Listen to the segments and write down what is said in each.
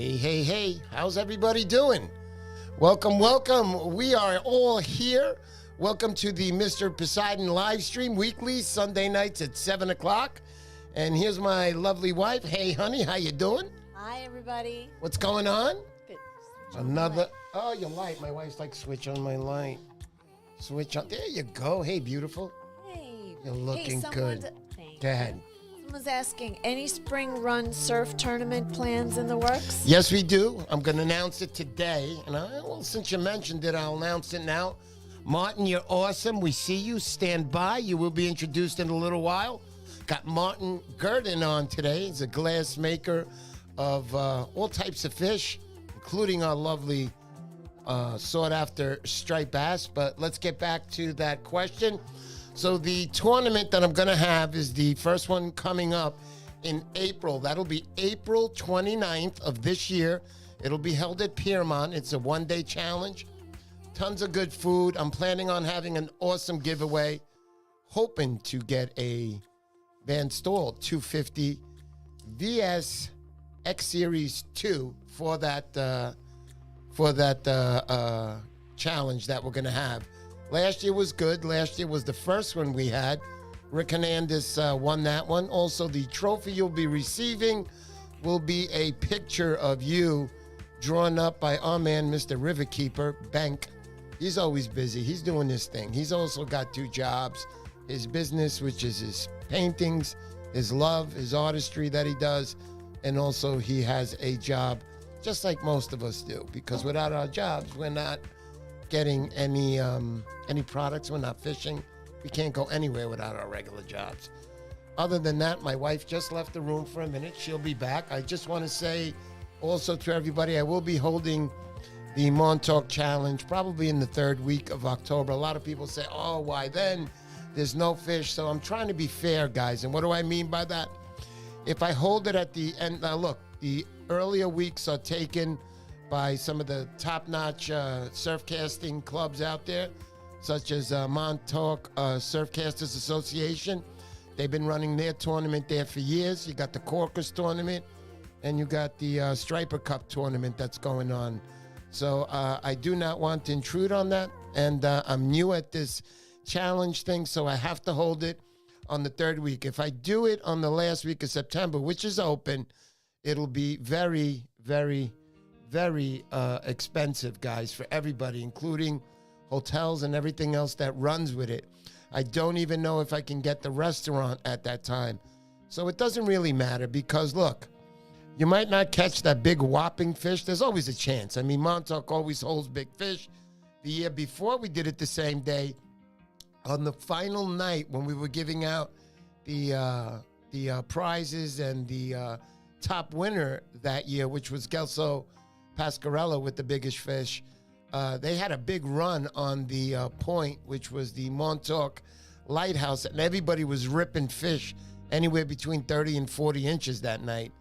Hey, hey, hey, how's everybody doing? Welcome, welcome. We are all here. Welcome to the Mr. Poseidon live stream weekly, Sunday nights at 7 o'clock. And here's my lovely wife. Hey, honey, how you doing? Hi, everybody. What's going on? Good. Another, oh, your light. My wife's like, switch on my light. Switch on, there you go. Hey, beautiful. Hey. You're looking good. Thank Go ahead. you. Someone's asking, any spring run surf tournament plans in the works? Yes, we do. I'm going to announce it today. And well, since you mentioned it, I'll announce it now. Martin, you're awesome. We see you. Stand by. You will be introduced in a little while. Got Martin Gerdin on today. He's a glass maker of all types of fish, including our lovely sought-after striped bass. But let's get back to that question. So the tournament that I'm going to have is the first one coming up in April. That'll be April 29th of this year. It'll be held at FISHERMAN. It's a one-day challenge. Tons of good food. I'm planning on having an awesome giveaway. Hoping to get a Van Stol 250 VS X Series 2 for that challenge that we're going to have. Last year was good. Last year was the first one we had. Rick Hernandez won that one. Also, the trophy you'll be receiving will be a picture of you drawn up by our man, Mr. Riverkeeper Bank. He's always busy. He's doing this thing. He's also got two jobs. His business, which is his paintings, his love, his artistry that he does, and also he has a job just like most of us do, because without our jobs, we're not getting any products. We're not fishing. We can't go anywhere without our regular jobs. Other than that, my wife just left the room for a minute. She'll be back. I just want to say also to everybody, I will be holding the Montauk Challenge probably in the third week of October. A lot of people say, oh, why then? There's no fish. So I'm trying to be fair, guys. And what do I mean by that? If I hold it at the end, now look, the earlier weeks are taken by some of the top-notch surf casting clubs out there, such as Montauk Surfcasters Association. They've been running their tournament there for years. You got the Corkers tournament, and you got the Striper Cup tournament that's going on. So I do not want to intrude on that, and I'm new at this challenge thing, so I have to hold it on the third week. If I do it on the last week of September, which is open, it'll be very, very, very expensive, guys, for everybody, including hotels and everything else that runs with it. I don't even know if I can get the restaurant at that time. So it doesn't really matter because, look, you might not catch that big whopping fish. There's always a chance. I mean, Montauk always holds big fish. The year before, we did it the same day. On the final night when we were giving out the prizes and the top winner that year, which was Gelso Pasquarello with the biggest fish, they had a big run on the point, which was the Montauk Lighthouse, and everybody was ripping fish anywhere between 30 and 40 inches that night.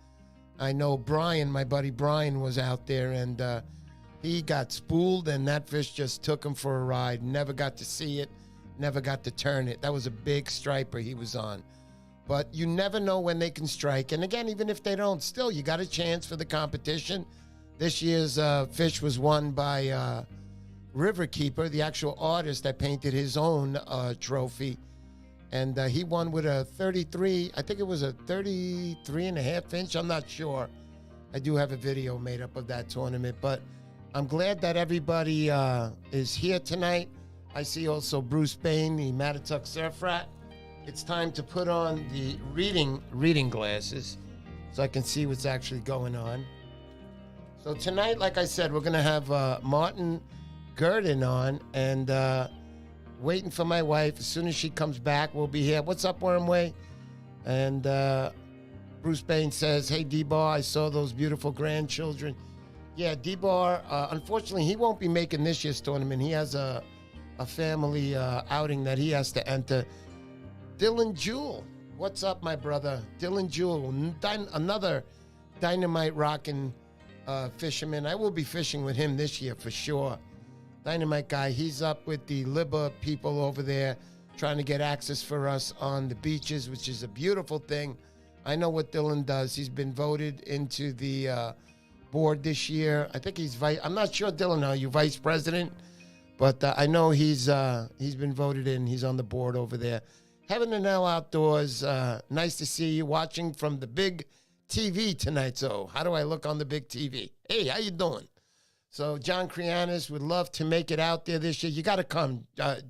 I know Brian, my buddy Brian, was out there, and he got spooled, and that fish just took him for a ride. Never got to see it, never got to turn it. That was a big striper he was on. But you never know when they can strike. And again, even if they don't, still, you got a chance for the competition. This year's fish was won by Riverkeeper, the actual artist that painted his own trophy. And he won with a 33, I think it was a 33 and a half inch. I'm not sure. I do have a video made up of that tournament. But I'm glad that everybody is here tonight. I see also Bruce Bain, the Mattatuck Surf Rat. It's time to put on the reading glasses so I can see what's actually going on. So tonight, like I said, we're going to have Martin Gerdin on, and waiting for my wife. As soon as she comes back, we'll be here. What's up, Wormway? And Bruce Bain says, hey, D-Bar, I saw those beautiful grandchildren. Yeah, D-Bar, unfortunately, he won't be making this year's tournament. He has a family outing that he has to enter. Dylan Jewell, what's up, my brother? Dylan Jewell, another dynamite rocking fisherman. I will be fishing with him this year for sure. Dynamite guy. He's up with the Libba people over there trying to get access for us on the beaches, which is a beautiful thing. I know what Dylan does. He's been voted into the board this year. I think he's vice. I'm not sure, Dylan. Are you vice president? But I know he's been voted in. He's on the board over there. Heaven and Hell Outdoors. Nice to see you watching from the big TV tonight. So how do I look on the big TV? Hey, how you doing? So John Krianis would love to make it out there this year. You got to come,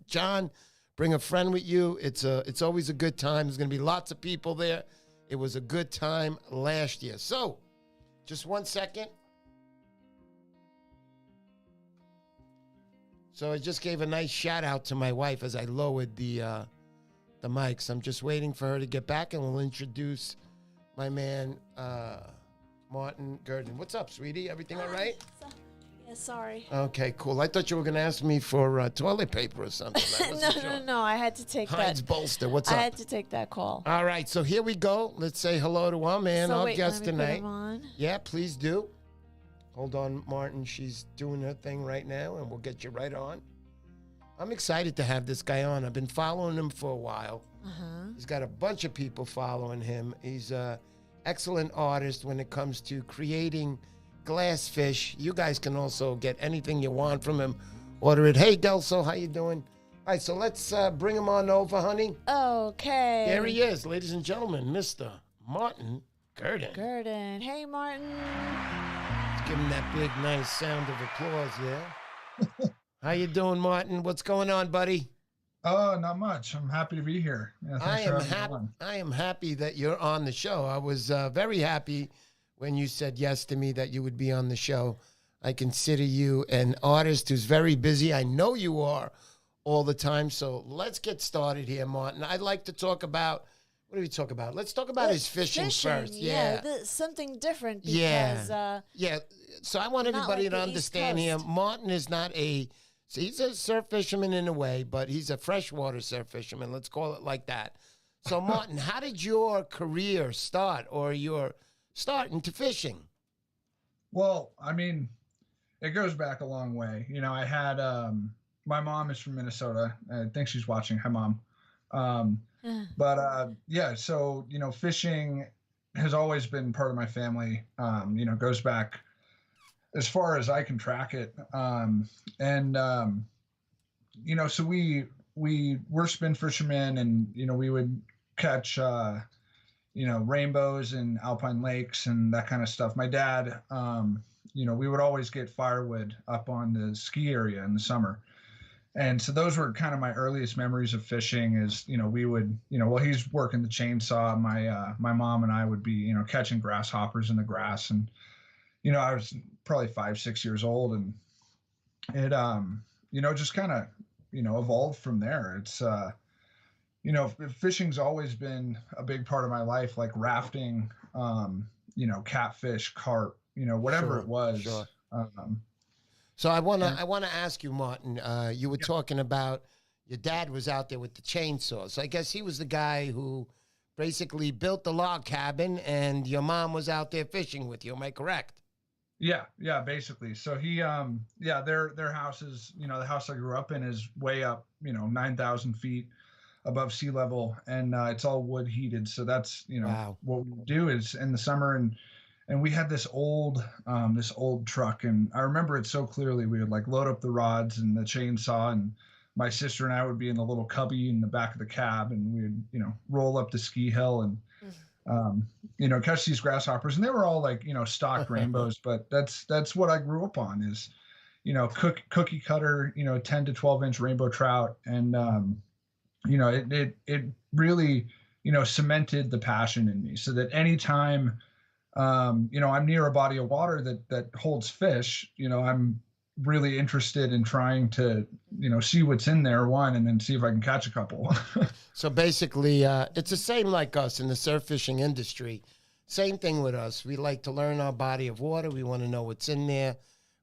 John. Bring a friend with you. It's always a good time. There's going to be lots of people there. It was a good time last year. So just 1 second. So I just gave a nice shout out to my wife as I lowered the mics. I'm just waiting for her to get back, and we'll introduce my man, Martin Gerdin. What's up, sweetie? Everything all right? Yeah, sorry. Okay, cool. I thought you were going to ask me for toilet paper or something. No. I had to take Heinz bolster. What's up? I had to take that call. All right, so here we go. Let's say hello to our man, our guest let me tonight. put him on. Yeah, please do. Hold on, Martin. She's doing her thing right now, and we'll get you right on. I'm excited to have this guy on. I've been following him for a while. He's got a bunch of people following him. He's an excellent artist when it comes to creating glass fish. You guys can also get anything you want from him. Order it. Hey, Delso, how you doing? All right, so let's bring him on over, honey. Okay. There he is, ladies and gentlemen, Mr. Martin Gerdin. Gerdin. Hey, Martin. Let's give him that big, nice sound of applause, yeah? How you doing, Martin? What's going on, buddy? Oh, not much. I'm happy to be here. Yeah, I am happy that you're on the show. I was very happy when you said yes to me that you would be on the show. I consider you an artist who's very busy. I know you are all the time. So let's get started here, Martin. I'd like to talk about, what do we talk about? Let's talk about his fishing first. Yeah. Something different because... Yeah. So I want everybody like to understand here, Martin is not he's a surf fisherman in a way, but he's a freshwater surf fisherman. Let's call it like that. So, Martin, how did your career start, or your start into fishing? Well, I mean, it goes back a long way. You know, I had my mom is from Minnesota. I think she's watching. Hi, Mom. Yeah, so, you know, fishing has always been part of my family. You know, goes back as far as I can track it. You know, so we're spin fishermen, and, you know, we would catch, you know, rainbows in alpine lakes and that kind of stuff. My dad, you know, we would always get firewood up on the ski area in the summer. And so those were kind of my earliest memories of fishing is, you know, we would, you know, while he's working the chainsaw, my mom and I would be, you know, catching grasshoppers in the grass. And, you know, I was probably 5-6 years old, and it, you know, just kind of, you know, evolved from there. It's, you know, fishing's always been a big part of my life, like rafting, you know, catfish, carp, you know, whatever it was. Sure. So I want to ask you, Martin, you were talking about your dad was out there with the chainsaw. So I guess he was the guy who basically built the log cabin, and your mom was out there fishing with you. Am I correct? Yeah, basically. So he, their house is, you know, the house I grew up in is way up, you know, 9,000 feet above sea level, and it's all wood heated. So that's, you know, what we do is in the summer, and we had this old truck, and I remember it so clearly. We would like load up the rods and the chainsaw, and my sister and I would be in the little cubby in the back of the cab, and we would, you know, roll up the ski hill and, you know, catch these grasshoppers. And they were all like, you know, stock rainbows, but that's what I grew up on is, you know, cookie cutter, you know, 10 to 12 inch rainbow trout. And, you know, it really, you know, cemented the passion in me, so that anytime, you know, I'm near a body of water that holds fish, you know, I'm really interested in trying to, you know, see what's in there, one, and then see if I can catch a couple. So basically, it's the same like us in the surf fishing industry. Same thing with us. We like to learn our body of water. We want to know what's in there.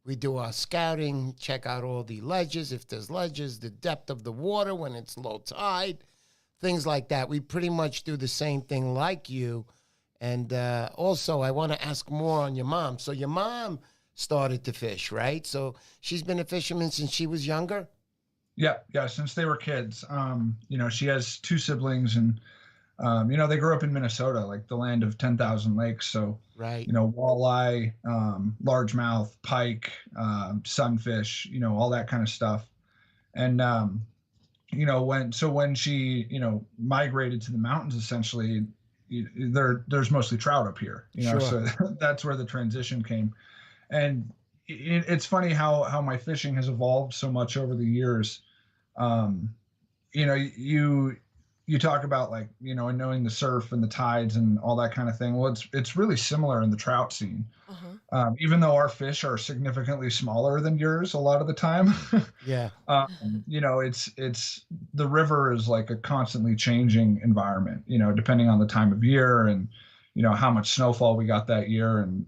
We do our scouting, check out all the ledges, if there's ledges, the depth of the water when it's low tide, things like that. We pretty much do the same thing like you. And also, I want to ask more on your mom. So your mom started to fish, right? So she's been a fisherman since she was younger? Yeah, since they were kids. You know, she has 2 siblings, and They grew up in Minnesota, like the land of 10,000 lakes. So, Right. walleye, largemouth, pike, sunfish, all that kind of stuff. And, when she, migrated to the mountains, essentially, there's mostly trout up here, Sure. so that's where the transition came. And it's funny how my fishing has evolved so much over the years. Um, you talk about, like, and knowing the surf and the tides and all that kind of thing. Well, it's really similar in the trout scene. Uh-huh. Even though our fish are significantly smaller than yours a lot of the time. Yeah. It's the river is like a constantly changing environment, depending on the time of year and, how much snowfall we got that year. And,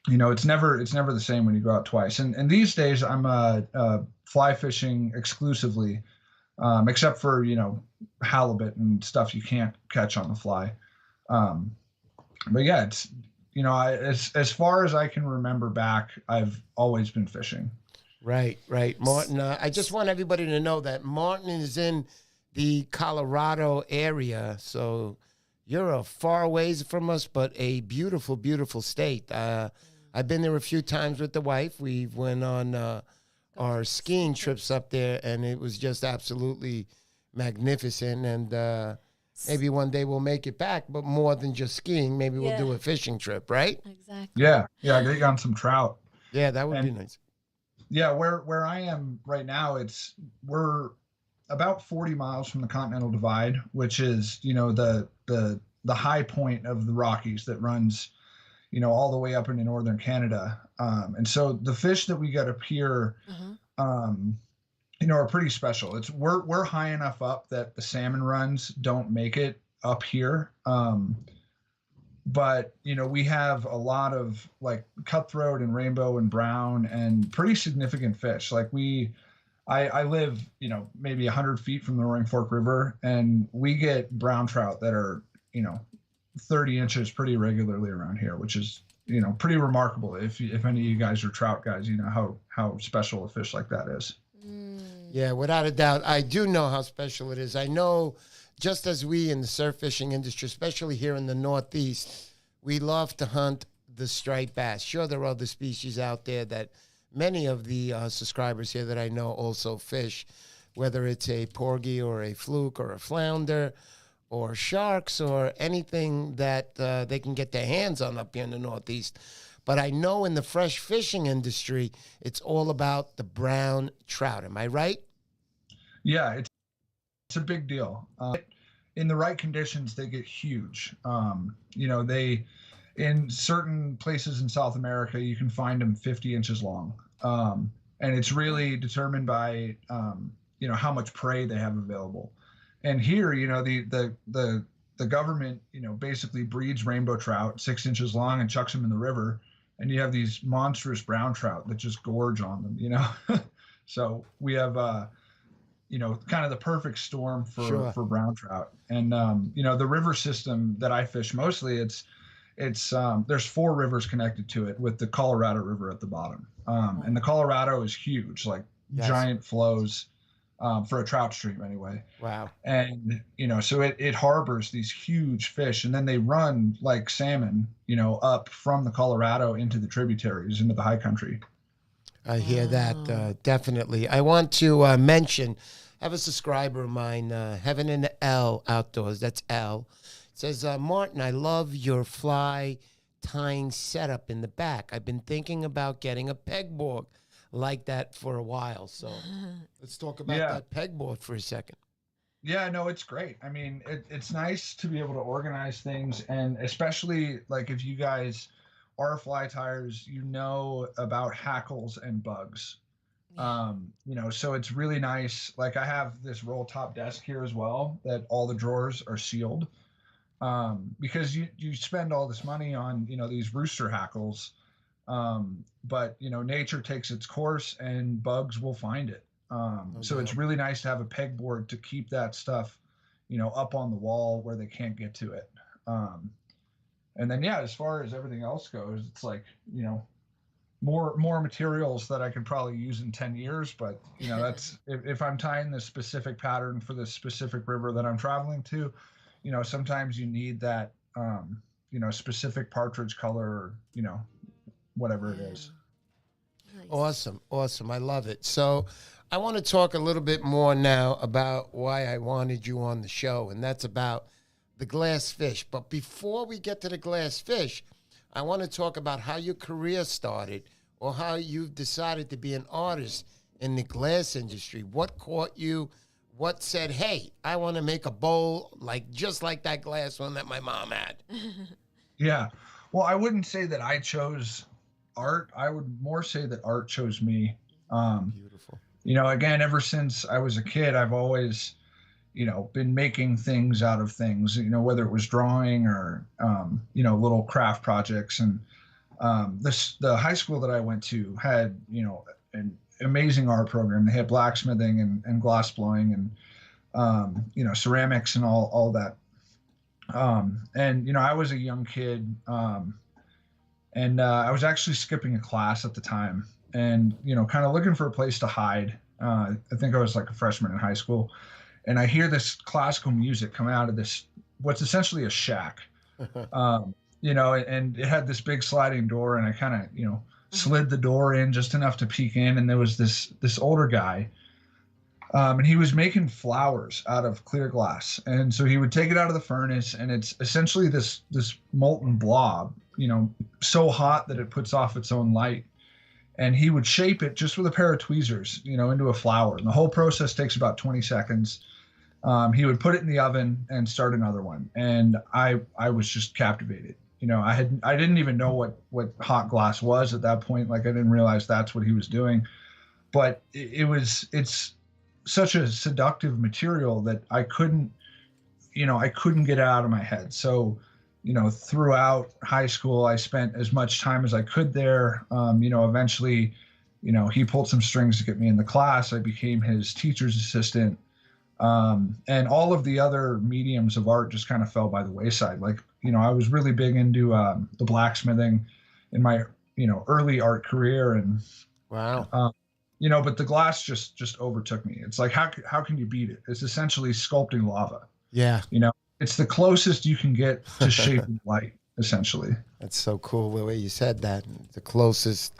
it's never the same when you go out twice. And these days I'm fly fishing exclusively, except for, halibut and stuff you can't catch on the fly. But yeah, it's, as far as I can remember back, I've always been fishing. Right. Martin, I just want everybody to know that Martin is in the Colorado area. So you're a far ways from us, but a beautiful, beautiful state. I've been there a few times with the wife. We went on our skiing trips up there, and it was just absolutely magnificent. And maybe one day we'll make it back, but more than just skiing, maybe we'll do a fishing trip, right? Exactly. Yeah, get you on some trout. Yeah, that would be nice. Yeah, where I am right now, we're about 40 miles from the Continental Divide, which is, the high point of the Rockies that runs, all the way up into northern Canada. And so the fish that we get up here, are pretty special. We're high enough up that the salmon runs don't make it up here. But, we have a lot of, like, cutthroat and rainbow and brown and pretty significant fish. Like I live, maybe 100 feet from the Roaring Fork River, and we get brown trout that are, 30 inches pretty regularly around here, which is, pretty remarkable. If any of you guys are trout guys, you know how special a fish like that is. Yeah, without a doubt. I do know how special it is. I know, just as we in the surf fishing industry, especially here in the Northeast, we love to hunt the striped bass. Sure, there are other species out there that many of the subscribers here that I know also fish, whether it's a porgy or a fluke or a flounder or sharks or anything that they can get their hands on up here in the Northeast. But I know in the fresh fishing industry, it's all about the brown trout. Am I right? Yeah, it's a big deal. In the right conditions, they get huge. They, in certain places in South America, you can find them 50 inches long. And it's really determined by, how much prey they have available. And here, the government, basically breeds rainbow trout 6 inches long and chucks them in the river. And you have these monstrous brown trout that just gorge on them, So we have, kind of the perfect storm for brown trout. And, the river system that I fish mostly, it's there's 4 rivers connected to it, with the Colorado River at the bottom. And the Colorado is huge, like giant flows, for a trout stream anyway. Wow. And, so it harbors these huge fish, and then they run like salmon, up from the Colorado into the tributaries, into the high country. I hear that, definitely. I want to mention, I have a subscriber of mine, Heaven and L Outdoors, that's L. It says, Martin, I love your fly tying setup in the back. I've been thinking about getting a pegboard like that for a while. So let's talk about that pegboard for a second. Yeah, no, it's great. I mean, it's nice to be able to organize things, and especially, like, if you guys are fly tires, about hackles and bugs. So it's really nice. Like, I have this roll top desk here as well, that all the drawers are sealed, because you spend all this money on, these rooster hackles, but nature takes its course and bugs will find it. So it's really nice to have a pegboard to keep that stuff, up on the wall where they can't get to it. And then, as far as everything else goes, it's like, more materials that I could probably use in 10 years. But, that's, if I'm tying this specific pattern for this specific river that I'm traveling to, sometimes you need that, specific partridge color, or, whatever it is. Nice. Awesome. Awesome. I love it. So I want to talk a little bit more now about why I wanted you on the show, and that's about the glass fish. But before we get to the glass fish, I want to talk about how your career started, or how you've decided to be an artist in the glass industry. What caught you? What said, hey, I want to make a bowl just like that glass one that my mom had? Yeah. Well, I wouldn't say that I chose art. I would more say that art chose me. Beautiful. Again, ever since I was a kid, I've always, been making things out of things, whether it was drawing or, little craft projects. And the high school that I went to had, an amazing art program. They had blacksmithing and glass blowing and, ceramics and all that. And, I was a young kid, and I was actually skipping a class at the time, and, kind of looking for a place to hide. I think I was like a freshman in high school, and I hear this classical music come out of this, what's essentially a shack, and it had this big sliding door, and I kind of, slid the door in just enough to peek in, and there was this older guy, and he was making flowers out of clear glass. And so he would take it out of the furnace, and it's essentially this molten blob, so hot that it puts off its own light. And he would shape it just with a pair of tweezers, into a flower. And the whole process takes about 20 seconds. He would put it in the oven and start another one. And I was just captivated. I didn't even know what hot glass was at that point. Like, I didn't realize that's what he was doing. But it's such a seductive material that I couldn't get it out of my head. So, throughout high school, I spent as much time as I could there. Eventually, he pulled some strings to get me in the class. I became his teacher's assistant. And all of the other mediums of art just kind of fell by the wayside. Like, I was really big into the blacksmithing in my, early art career. And, Wow. but the glass just overtook me. It's like, how can you beat it? It's essentially sculpting lava. Yeah. It's the closest you can get to shaping light, essentially. That's so cool the way you said that. The closest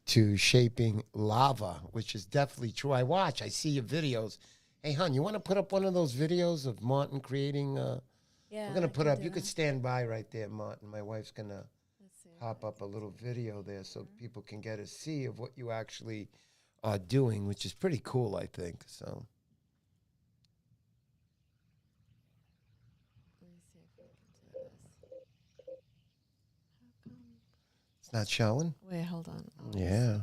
to shaping lava, which is definitely true. I see your videos. Hey, hon, you want to put up one of those videos of Martin creating? Yeah, we're going to put I up, can you do could that. stand by right there, Martin. My wife's going to Let's see. pop up a little video there so people can get a see of what you actually are doing, which is pretty cool, I think. So. Let me see if I can do this. How come? It's not showing? Wait, hold on. Yeah.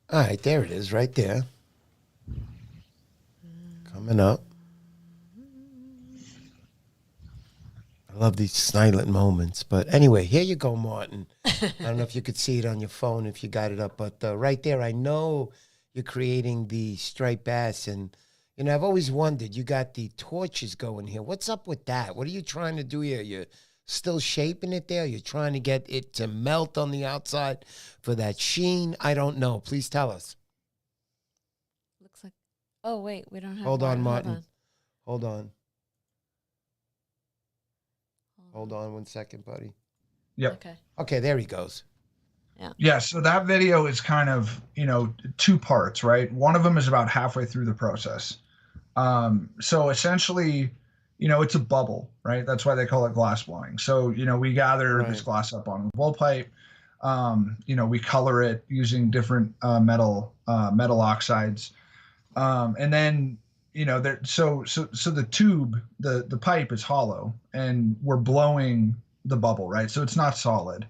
All right, there it is, right there. Coming up. I love these silent moments. But anyway, here you go, Martin. I don't know if you could see it on your phone if you got it up, but right there, I know you're creating the striped bass. And, I've always wondered, you got the torches going here. What's up with that? What are you trying to do here? You're still shaping it there? You're trying to get it to melt on the outside for that sheen? I don't know. Please tell us. Looks like. Oh wait, we don't have. Hold on, water. Martin. Hold on. Hold on 1 second, buddy. Yep. Okay. Okay, there he goes. Yeah. So that video is kind of, two parts, right? One of them is about halfway through the process. So essentially, it's a bubble, right? That's why they call it glass blowing. So, we gather this glass up on a blow pipe. We color it using different metal oxides. And then, so the tube, the pipe is hollow, and we're blowing the bubble, right? So it's not solid.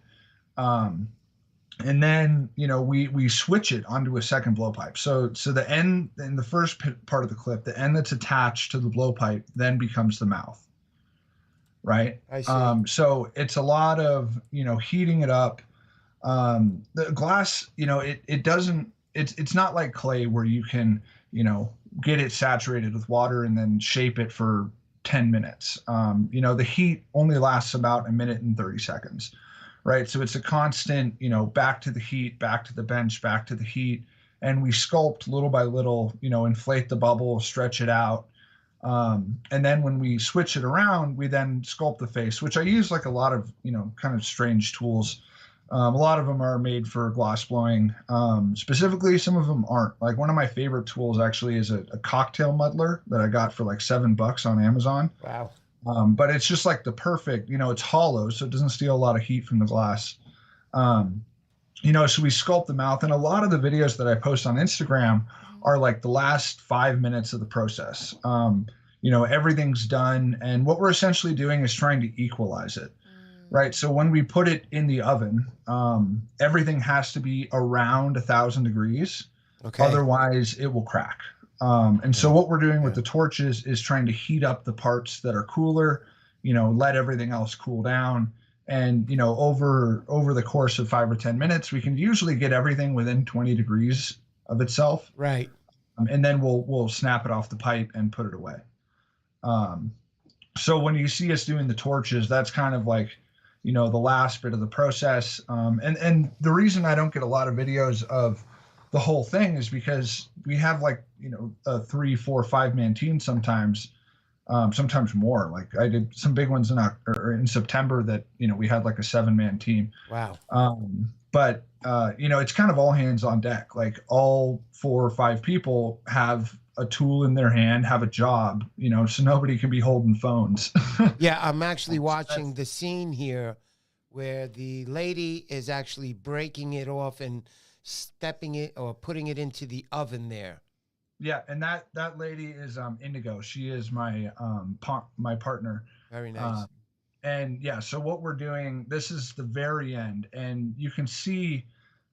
And then, we switch it onto a second blowpipe. So the end in the first part of the clip, the end that's attached to the blowpipe then becomes the mouth, right? I see. So it's a lot of, heating it up. The glass, it's not like clay where you can, get it saturated with water and then shape it for 10 minutes. The heat only lasts about 1 minute and 30 seconds. Right. So it's a constant, back to the heat, back to the bench, back to the heat. and we sculpt little by little, inflate the bubble, stretch it out. And then when we switch it around, we then sculpt the face, which I use like a lot of, kind of strange tools. A lot of them are made for glass blowing. Specifically, some of them aren't. Like one of my favorite tools actually is a cocktail muddler that I got for like $7 on Amazon. Wow. But it's just like the perfect, it's hollow, so it doesn't steal a lot of heat from the glass. So we sculpt the mouth, and a lot of the videos that I post on Instagram are like the last 5 minutes of the process. Everything's done, and what we're essentially doing is trying to equalize it. Right. So when we put it in the oven, everything has to be around 1,000 degrees. Okay. Otherwise, it will crack. And so what we're doing with the torches is trying to heat up the parts that are cooler, let everything else cool down. And, over the course of 5 or 10 minutes, we can usually get everything within 20 degrees of itself. Right. And then we'll snap it off the pipe and put it away. So when you see us doing the torches, that's kind of like, the last bit of the process. And the reason I don't get a lot of videos of the whole thing is because we have like, a 3, 4, 5-man team sometimes more. Like I did some big ones in September that, we had like a 7-man team. Wow. But it's kind of all hands on deck. Like all 4 or 5 people have a tool in their hand, have a job, so nobody can be holding phones. Yeah, I'm actually watching the scene here where the lady is actually breaking it off and stepping it or putting it into the oven there. Yeah, and that lady is Indigo. She is my partner. Very nice. And yeah, so what we're doing, this is the very end, and you can see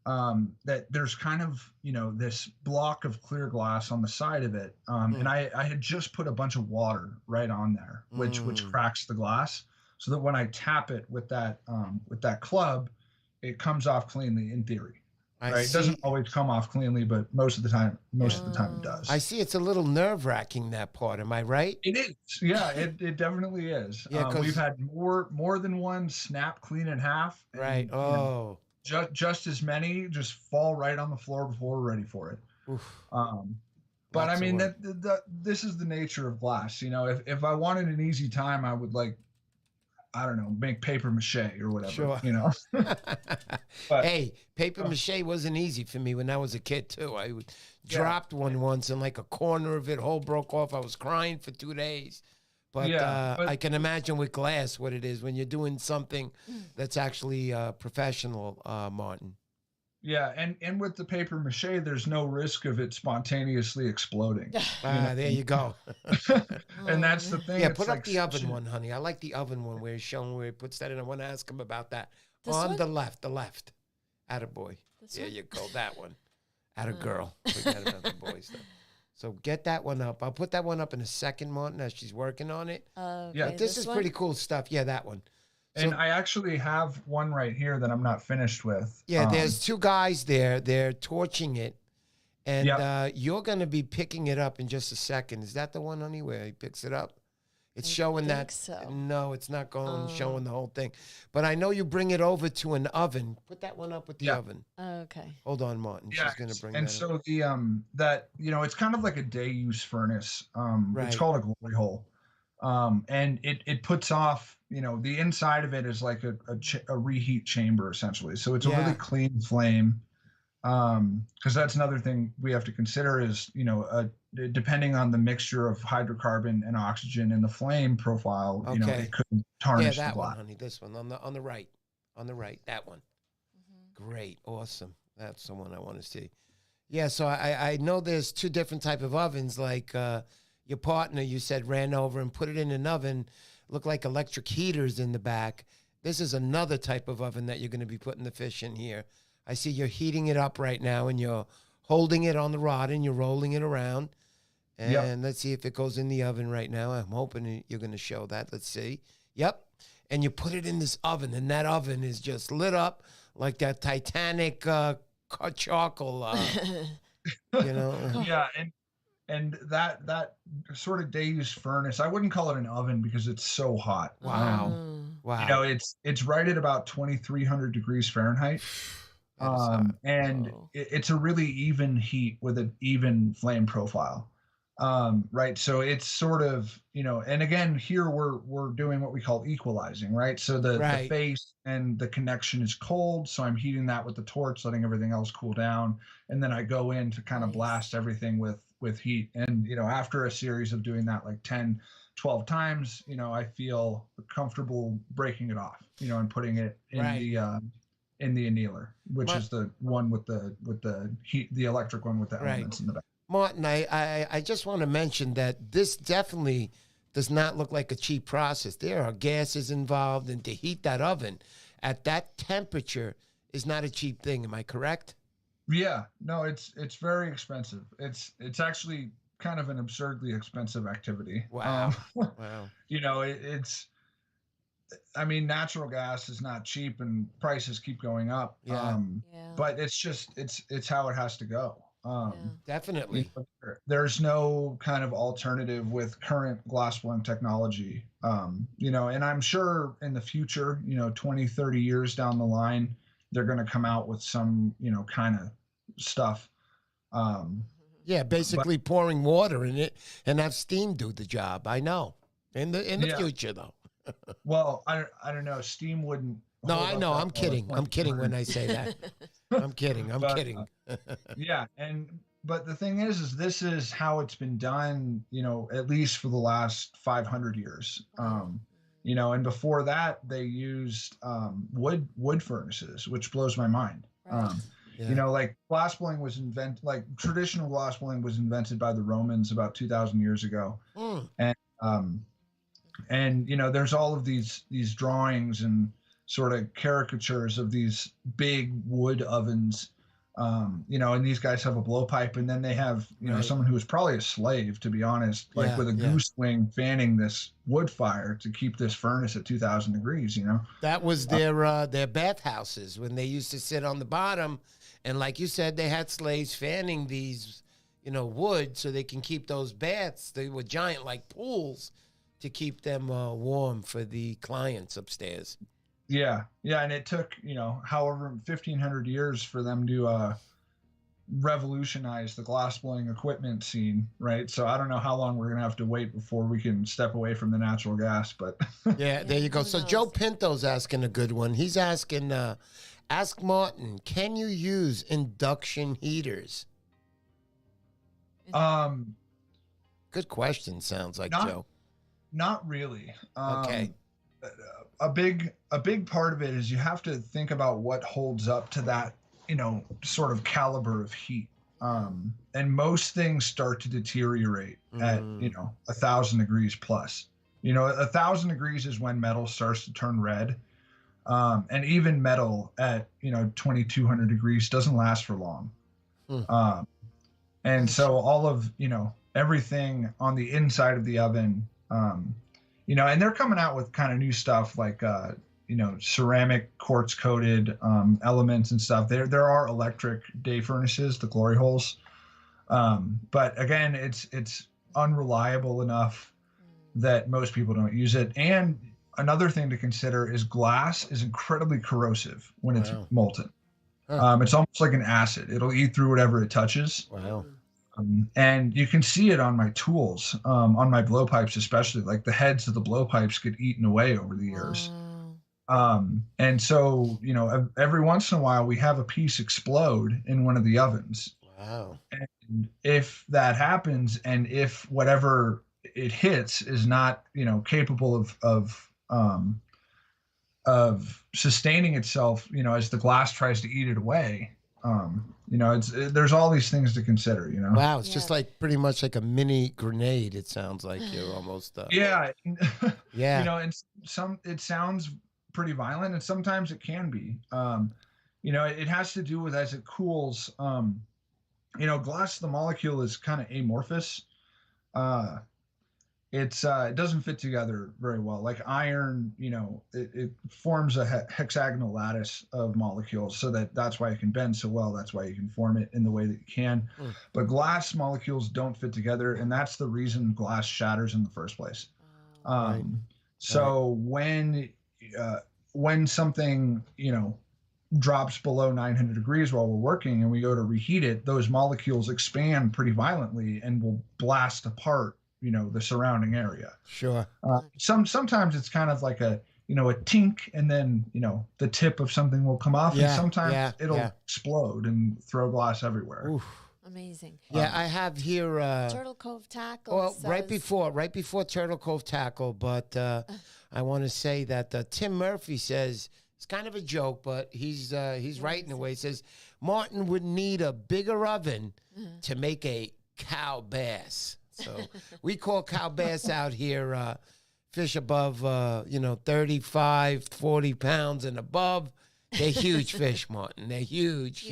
that there's kind of, this block of clear glass on the side of it. And I had just put a bunch of water right on there, which cracks the glass, so that when I tap it with that club, it comes off cleanly in theory. Right? It doesn't always come off cleanly, but most of the time it does. I see it's a little nerve-wracking, that part. Am I right? It is. Yeah, it definitely is. Yeah, we've had more than one snap clean in half. And, right. Oh. Just as many just fall right on the floor before we're ready for it. But I mean, this is the nature of glass. If I wanted an easy time, I would I don't know, make paper mache or whatever. Sure. But, hey, paper mache wasn't easy for me when I was a kid too. I dropped one once and like a corner of it whole broke off. I was crying for 2 days. But I can imagine with glass what it is when you're doing something that's actually professional, Martin. Yeah, and with the paper mache, there's no risk of it spontaneously exploding. There you go. And that's the thing. Yeah, put up the oven one, honey. I like the oven one where he's showing where he puts that in. I want to ask him about that. The left. Attaboy. There you go, that one. Attagirl. Forget about the boy stuff. So get that one up. I'll put that one up in a second, Martin, as she's working on it. Okay, yeah, but this is pretty cool stuff. Yeah, that one. And I actually have one right here that I'm not finished with. Yeah, there's 2 guys there. They're torching it. And you're going to be picking it up in just a second. Is that the one, honey, where he picks it up? It's showing that. So. No, it's not showing the whole thing. But I know you bring it over to an oven. Put that one up with the oven. Okay. Hold on, Martin. Yeah, she's going to bring and that so up. the it's kind of like a day use furnace. Right. It's called a glory hole. And it puts off, the inside of it is like a reheat chamber essentially. So it's a really clean flame. Because that's another thing we have to consider is, depending on the mixture of hydrocarbon and oxygen in the flame profile, it could tarnish that the glass. one, honey. This one on the right, that one. Great, awesome. That's the one I want to see. Yeah, so I know there's 2 different type of ovens. Like your partner, you said, ran over and put it in an oven. Looked like electric heaters in the back. This is another type of oven that you're going to be putting the fish in here. I see you're heating it up right now, and you're holding it on the rod, and you're rolling it around. And let's see if it goes in the oven right now. I'm hoping you're going to show that. Let's see. Yep. And you put it in this oven, and that oven is just lit up like that Titanic charcoal, Yeah, and that sort of day use furnace, I wouldn't call it an oven because it's so hot. Wow. Wow. It's right at about 2,300 degrees Fahrenheit. That is hot. And Oh. it's a really even heat with an even flame profile. Right. So it's sort of, and again, here we're doing what we call equalizing, right? So the Right. face and the connection is cold. So I'm heating that with the torch, letting everything else cool down. And then I go in to kind of Nice. blast everything with heat. And, after a series of doing that like 10, 12 times, I feel comfortable breaking it off, and putting it in the annealer, which My, is the one with the heat, the electric one with the right. elements in the back. Martin, I just want to mention that this definitely does not look like a cheap process. There are gases involved, and to heat that oven at that temperature is not a cheap thing. Am I correct? Yeah, no, it's very expensive. It's actually kind of an absurdly expensive activity. Wow. Wow. It's, I mean, natural gas is not cheap and prices keep going up. Yeah. Yeah. But it's how it has to go. Yeah. Definitely. There's no kind of alternative with current glass blowing technology. And I'm sure in the future, 20, 30 years down the line, they're going to come out with some, kind of stuff. Yeah, basically pouring water in it and have steam do the job. I know. In the future, though. Well, I don't know. Steam wouldn't. No, hold I up know. that I'm well. kidding. I'm kidding when I say that. I'm kidding. I'm But, kidding. Yeah, but the thing is this is how it's been done, at least for the last 500 years. And before that they used wood furnaces, which blows my mind. Right. Yeah. Like glass blowing was traditional glass blowing was invented by the Romans about 2,000 years ago. Mm. And there's all of these drawings and sort of caricatures of these big wood ovens. And these guys have a blowpipe, and then they have, Right. someone who was probably a slave, to be honest, like with a goose wing fanning this wood fire to keep this furnace at 2,000 degrees, That was their bathhouses when they used to sit on the bottom, and like you said, they had slaves fanning these, wood so they can keep those baths. They were giant like pools to keep them warm for the clients upstairs. Yeah. And it took, however 1,500 years for them to revolutionize the glass blowing equipment scene, right? So I don't know how long we're gonna have to wait before we can step away from the natural gas, but Yeah, there you go. who So knows? Joe Pinto's asking a good one. He's asking, ask Martin, can you use induction heaters? Good question. Sounds like Joe. Not really. Okay. A big part of it is you have to think about what holds up to that, sort of caliber of heat. And most things start to deteriorate at, 1,000 degrees plus. 1,000 degrees is when metal starts to turn red. And even metal at, 2,200 degrees doesn't last for long. And so all of, everything on the inside of the oven, and they're coming out with kind of new stuff like, ceramic quartz coated elements and stuff. There are electric day furnaces, the glory holes. But again, it's unreliable enough that most people don't use it. And another thing to consider is glass is incredibly corrosive when it's molten. It's almost like an acid. It'll eat through whatever it touches. Wow. And you can see it on my tools, on my blowpipes, especially like the heads of the blowpipes get eaten away over the years. And so, every once in a while we have a piece explode in one of the ovens. Wow. And if that happens, and if whatever it hits is not, capable of sustaining itself, as the glass tries to eat it away, there's all these things to consider, Wow, it's just like pretty much like a mini grenade. It sounds like you're almost. Yeah. Yeah. And it sounds pretty violent, and sometimes it can be. It has to do with as it cools. Glass, the molecule is kind of amorphous. It doesn't fit together very well. Like iron, it forms a hexagonal lattice of molecules, so that's why it can bend so well. That's why you can form it in the way that you can. But glass molecules don't fit together, and that's the reason glass shatters in the first place. So when something, drops below 900 degrees while we're working and we go to reheat it, those molecules expand pretty violently and will blast apart, the surrounding area. Sure. Sometimes it's kind of like a tink, and then the tip of something will come off, and sometimes it'll explode and throw glass everywhere. Oof. Amazing. Yeah, I have here Turtle Cove Tackle. Well, says, right before Turtle Cove Tackle, but I want to say that Tim Murphy says it's kind of a joke, but he's right in a way. He says Martin would need a bigger oven to make a cow bass. So we call cow bass out here fish above 35, 40 pounds and above. They're huge fish, Martin. They're huge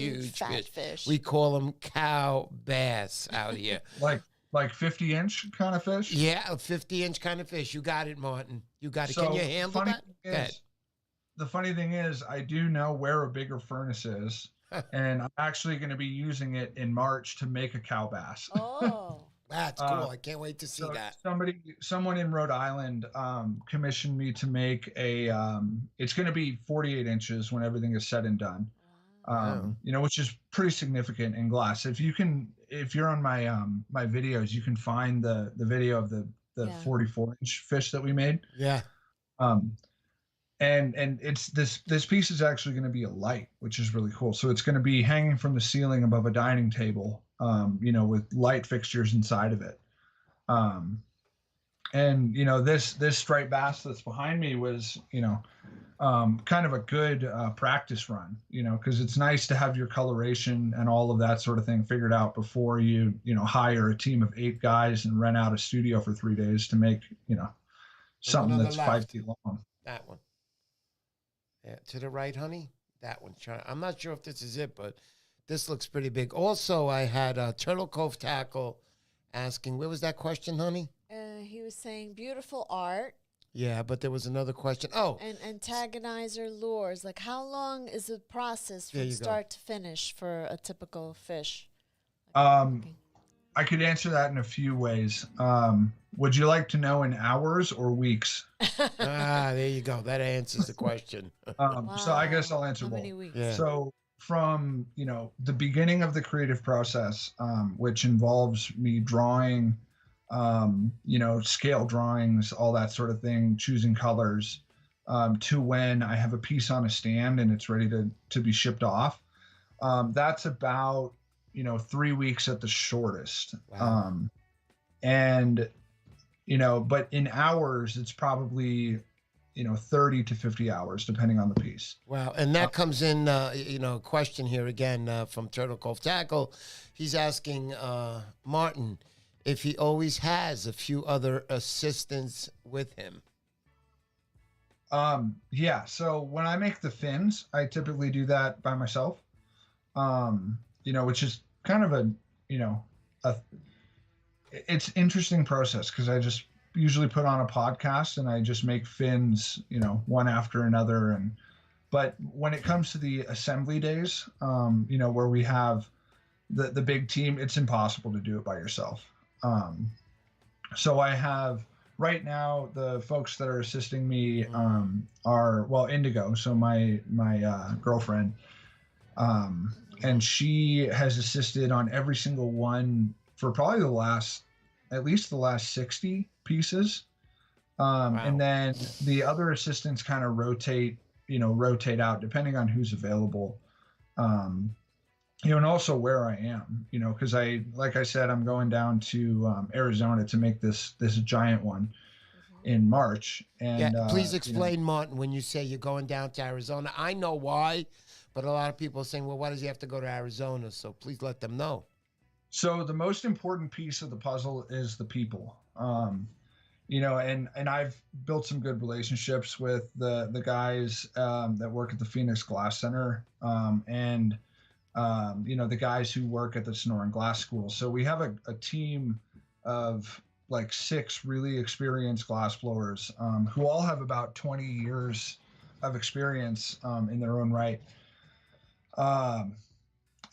fish. We call them cow bass out here. Like 50-inch kind of fish? Yeah, a 50-inch kind of fish. You got it, Martin. You got it. So can you handle that? The funny thing is, I do know where a bigger furnace is, and I'm actually going to be using it in March to make a cow bass. Oh. That's cool. I can't wait to see that. Someone in Rhode Island commissioned me to make it's going to be 48 inches when everything is said and done. Which is pretty significant in glass. If you're on my videos, you can find the video of the 44-inch fish that we made. Yeah. And it's this piece is actually going to be a light, which is really cool. So it's going to be hanging from the ceiling above a dining table, with light fixtures inside of it. This striped bass that's behind me was, kind of a good practice run, because it's nice to have your coloration and all of that sort of thing figured out before you hire a team of 8 guys and rent out a studio for 3 days to make, something that's 5 feet long. That one. Yeah, to the right, honey. That one. I'm not sure if this is it, but this looks pretty big. Also, I had Turtle Cove Tackle asking, where was that question, honey? He was saying beautiful art. Yeah, but there was another question. Oh. And antagonizer lures. Like, how long is the process from start to finish for a typical fish? I could answer that in a few ways. Would you like to know in hours or weeks? There you go. That answers the question. Wow. So I guess I'll answer How both. many weeks? Yeah. So from, the beginning of the creative process, which involves me drawing, scale drawings, all that sort of thing, choosing colors, to when I have a piece on a stand and it's ready to be shipped off. That's about 3 weeks at the shortest. Wow. But in hours, it's probably, 30 to 50 hours, depending on the piece. Wow. And that comes in, a question here again from Turtle Cove Tackle. He's asking Martin if he always has a few other assistants with him. Yeah. So when I make the fins, I typically do that by myself. Which is kind of it's interesting process, because I just usually put on a podcast and I just make fins, one after another. But when it comes to the assembly days, where we have the big team, it's impossible to do it by yourself. So I have right now, the folks that are assisting me are Indigo. So my girlfriend, and she has assisted on every single one for probably at least the last 60 pieces. Wow. And then the other assistants kind of rotate out depending on who's available. And also where I am, because like I said, I'm going down to Arizona to make this giant one in March. And please explain, Martin, when you say you're going down to Arizona. I know why, but a lot of people are saying, well, why does he have to go to Arizona? So please let them know. So the most important piece of the puzzle is the people. And I've built some good relationships with the guys that work at the Phoenix Glass Center, and the guys who work at the Sonoran Glass School. So we have a team of like 6 really experienced glass blowers who all have about 20 years of experience in their own right.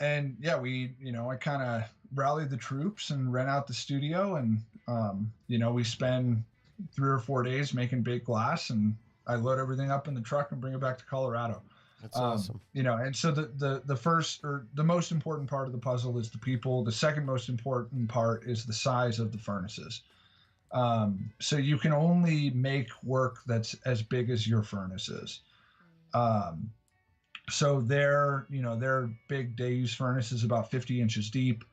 And yeah, I kind of rallied the troops and rent out the studio, and we spend 3 or 4 days making big glass, and I load everything up in the truck and bring it back to Colorado. That's awesome. You know, and so the first or the most important part of the puzzle is the people. The second most important part is the size of the furnaces. So you can only make work that's as big as your furnace is. So their big day use furnace is about 50 inches deep,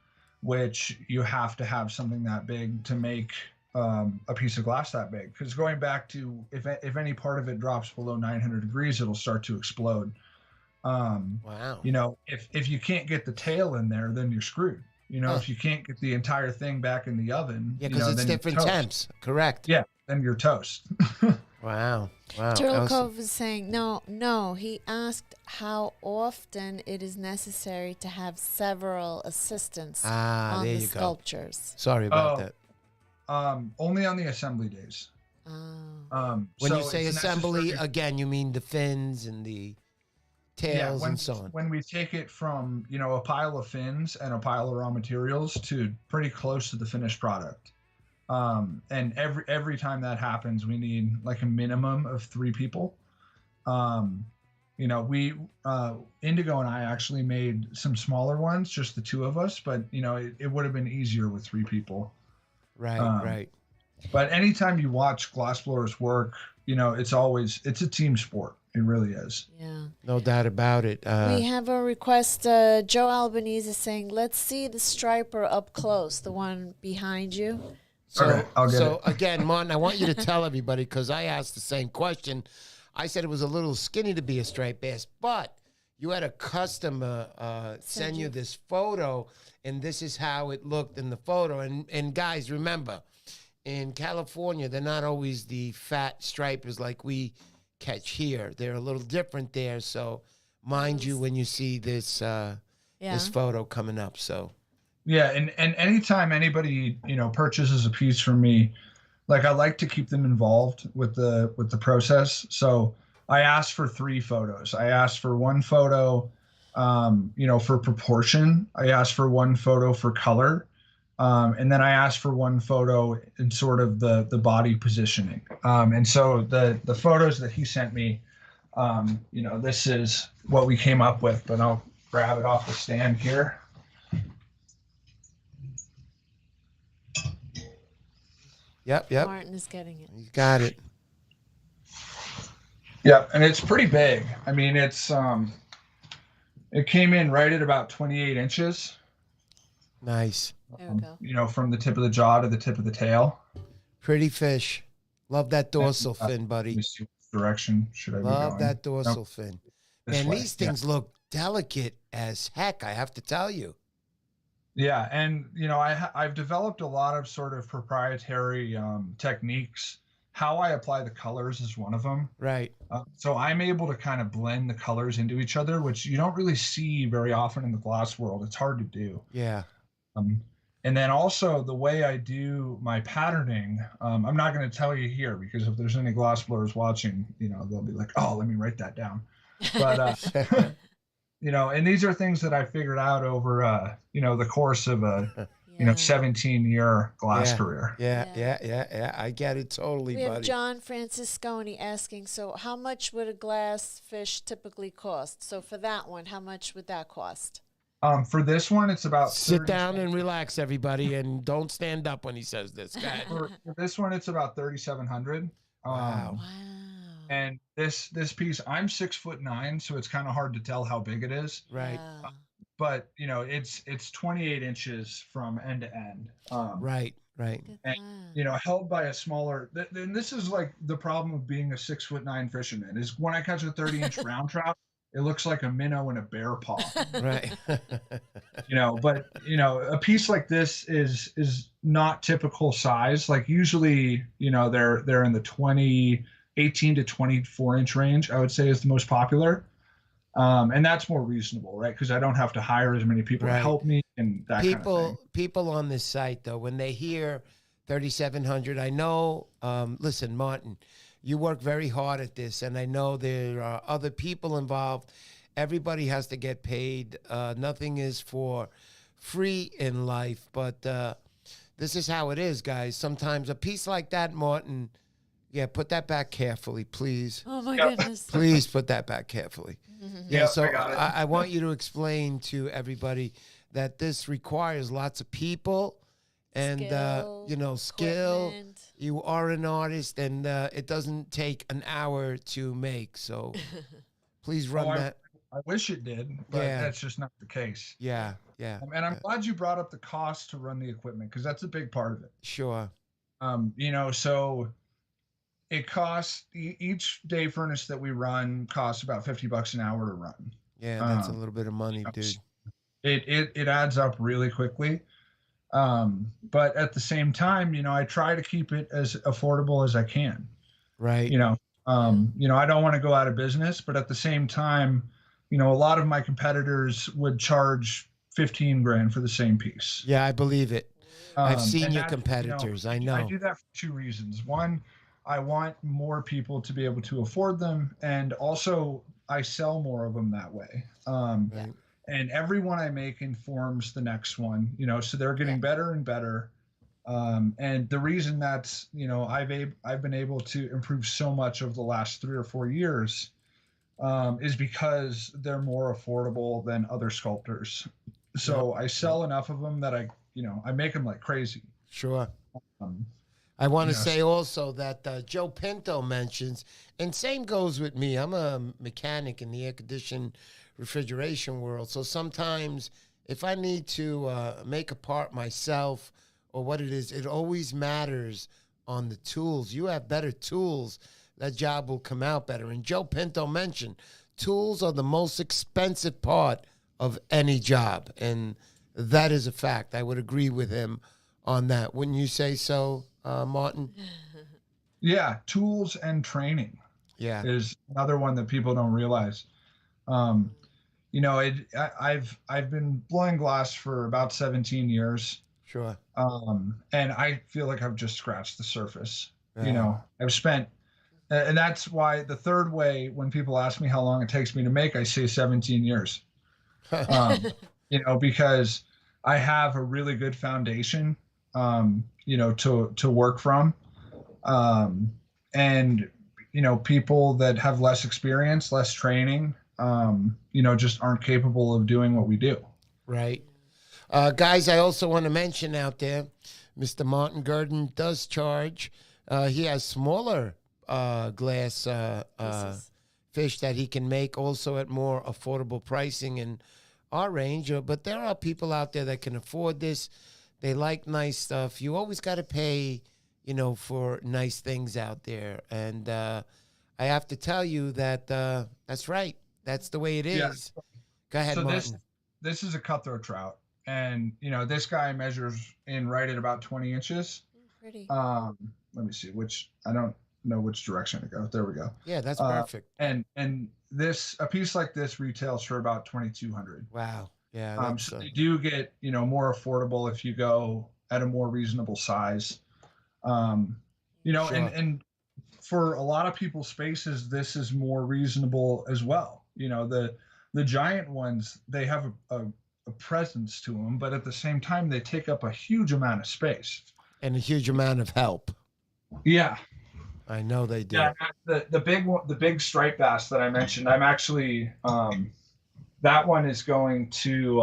which you have to have something that big to make a piece of glass that big. Because going back to if any part of it drops below 900 degrees, it'll start to explode. Wow. You know, if you can't get the tail in there, then you're screwed. You know, if you can't get the entire thing back in the oven, yeah, because it's different temps. Correct. Yeah, then you're toast. Wow. Wow. Turlikov is saying, no. He asked how often it is necessary to have several assistants on there the you go. sculptures. Sorry about that. Only on the assembly days. Oh. When so you say it's assembly, necessary- again, you mean the fins and the tails and so on. When we take it from, you know, a pile of fins and a pile of raw materials to pretty close to the finished product. And every time that happens, we need like a minimum of 3 people. You know, Indigo and I actually made some smaller ones, just the 2 of us, but you know, it would have been easier with 3 people. Right, right. But anytime you watch glassblowers work, you know, it's a team sport. It really is. Yeah. No doubt about it. We have a request. Joe Albanese is saying, let's see the striper up close, the one behind you. So, Okay, I'll get it. Again, Martin, I want you to tell everybody, because I asked the same question. I said it was a little skinny to be a striped bass, but you had a customer send you this photo, and this is how it looked in the photo. And guys, remember, in California, they're not always the fat stripers like we catch here. They're a little different there. So mind you when you see this this photo coming up. So yeah, and anytime anybody, you know, purchases a piece from me, like I like to keep them involved with the process. So I asked for 3 photos. I asked for 1 photo you know, for proportion. I asked for 1 photo for color. And then I asked for 1 photo in sort of the body positioning. And so the photos that he sent me, you know, this is what we came up with, but I'll grab it off the stand here. Yep. Martin is getting it. You got it. Yeah, and it's pretty big. I mean, it came in right at about 28 inches. Nice. There we go. You know, from the tip of the jaw to the tip of the tail. Pretty fish. Love that dorsal fin, Let buddy. me see which direction should I be Love going? that dorsal fin. This Man, way, these things look delicate as heck, I have to tell you. Yeah, and you know, I've developed a lot of sort of proprietary techniques. How I apply the colors is one of them. Right. So I'm able to kind of blend the colors into each other, which you don't really see very often in the glass world. It's hard to do. Yeah. And then also the way I do my patterning, I'm not going to tell you here because if there's any glass blowers watching, you know, they'll be like, oh, let me write that down. But you know, and these are things that I figured out over, you know, the course of a, you know, 17-year glass career. Yeah. I get it totally, We have buddy. John Francisconi asking, so how much would a glass fish typically cost? So for that one, how much would that cost? For this one, it's about Sit down and relax, everybody, and don't stand up when he says this. Go ahead. For this one, it's about 3,700. Wow. Wow. And this piece, I'm 6'9", so it's kind of hard to tell how big it is. Right. Yeah. But you know, it's 28 inches from end to end. Right. Look at And that. you know, held by a smaller. And this is like the problem of being a 6'9" fisherman is when I catch a 30-inch round trout, it looks like a minnow in a bear paw. Right. You know, but you know, a piece like this is not typical size. Like usually, you know, they're in the 18 to 24 inch range, I would say is the most popular. And that's more reasonable, right? Because I don't have to hire as many people to help me and that kind of thing. People on this site, though, when they hear 3,700, I know, listen, Martin, you work very hard at this, and I know there are other people involved. Everybody has to get paid. Nothing is for free in life, but this is how it is, guys. Sometimes a piece like that, Martin, Yeah, put that back carefully, please. Oh my Yep. goodness. Please put that back carefully. Yeah, Yep, so I got it. I want you to explain to everybody that this requires lots of people and, skill. Equipment. You are an artist, and it doesn't take an hour to make. So please run that. I wish it did, but Yeah. that's just not the case. Yeah, yeah. And I'm glad you brought up the cost to run the equipment because that's a big part of it. Sure. So it costs each day furnace that we run costs about $50 an hour to run. Yeah, that's a little bit of money, dude. It adds up really quickly. But at the same time, I try to keep it as affordable as I can. Right. I don't want to go out of business, but at the same time, a lot of my competitors would charge 15 grand for the same piece. Yeah, I believe it. I've seen and your that, competitors. I know. I do that for two reasons. One, I want more people to be able to afford them, and also I sell more of them that way. Right. And every one I make informs the next one, so they're getting better and better. And the reason that's, I've been able to improve so much over the last 3 or 4 years is because they're more affordable than other sculptors. So I sell enough of them that I make them like crazy. Sure. I want to say also that Joe Pinto mentions, and same goes with me. I'm a mechanic in the air conditioned refrigeration world. So sometimes if I need to make a part myself or what it is, it always matters on the tools. You have better tools, that job will come out better. And Joe Pinto mentioned tools are the most expensive part of any job. And that is a fact. I would agree with him on that. Wouldn't you say so, Martin? Yeah, tools and training is another one that people don't realize. I've been blowing glass for about 17 years. Sure. And I feel like I've just scratched the surface. I've spent, and that's why the third way, when people ask me how long it takes me to make, I say 17 years. Because I have a really good foundation, to work from. And people that have less experience, less training, just aren't capable of doing what we do. Right. Guys, I also want to mention out there, Mr. Martin Gerdin does charge. He has smaller glass fish that he can make also at more affordable pricing in our range. But there are people out there that can afford this. They like nice stuff. You always got to pay, for nice things out there. And I have to tell you that that's right. That's the way it is. Yeah. Go ahead, So Martin. this is a cutthroat trout. And, this guy measures in right at about 20 inches. Pretty. Let me see I don't know which direction to go. There we go. Yeah, that's perfect. And a piece like this retails for about 2,200. Wow. Yeah. So you do get, more affordable if you go at a more reasonable size. Sure. And for a lot of people's spaces, this is more reasonable as well. The giant ones, they have a presence to them, but at the same time, they take up a huge amount of space. And a huge amount of help. Yeah. I know they do. Yeah, the big striped bass that I mentioned, I'm actually that one is going to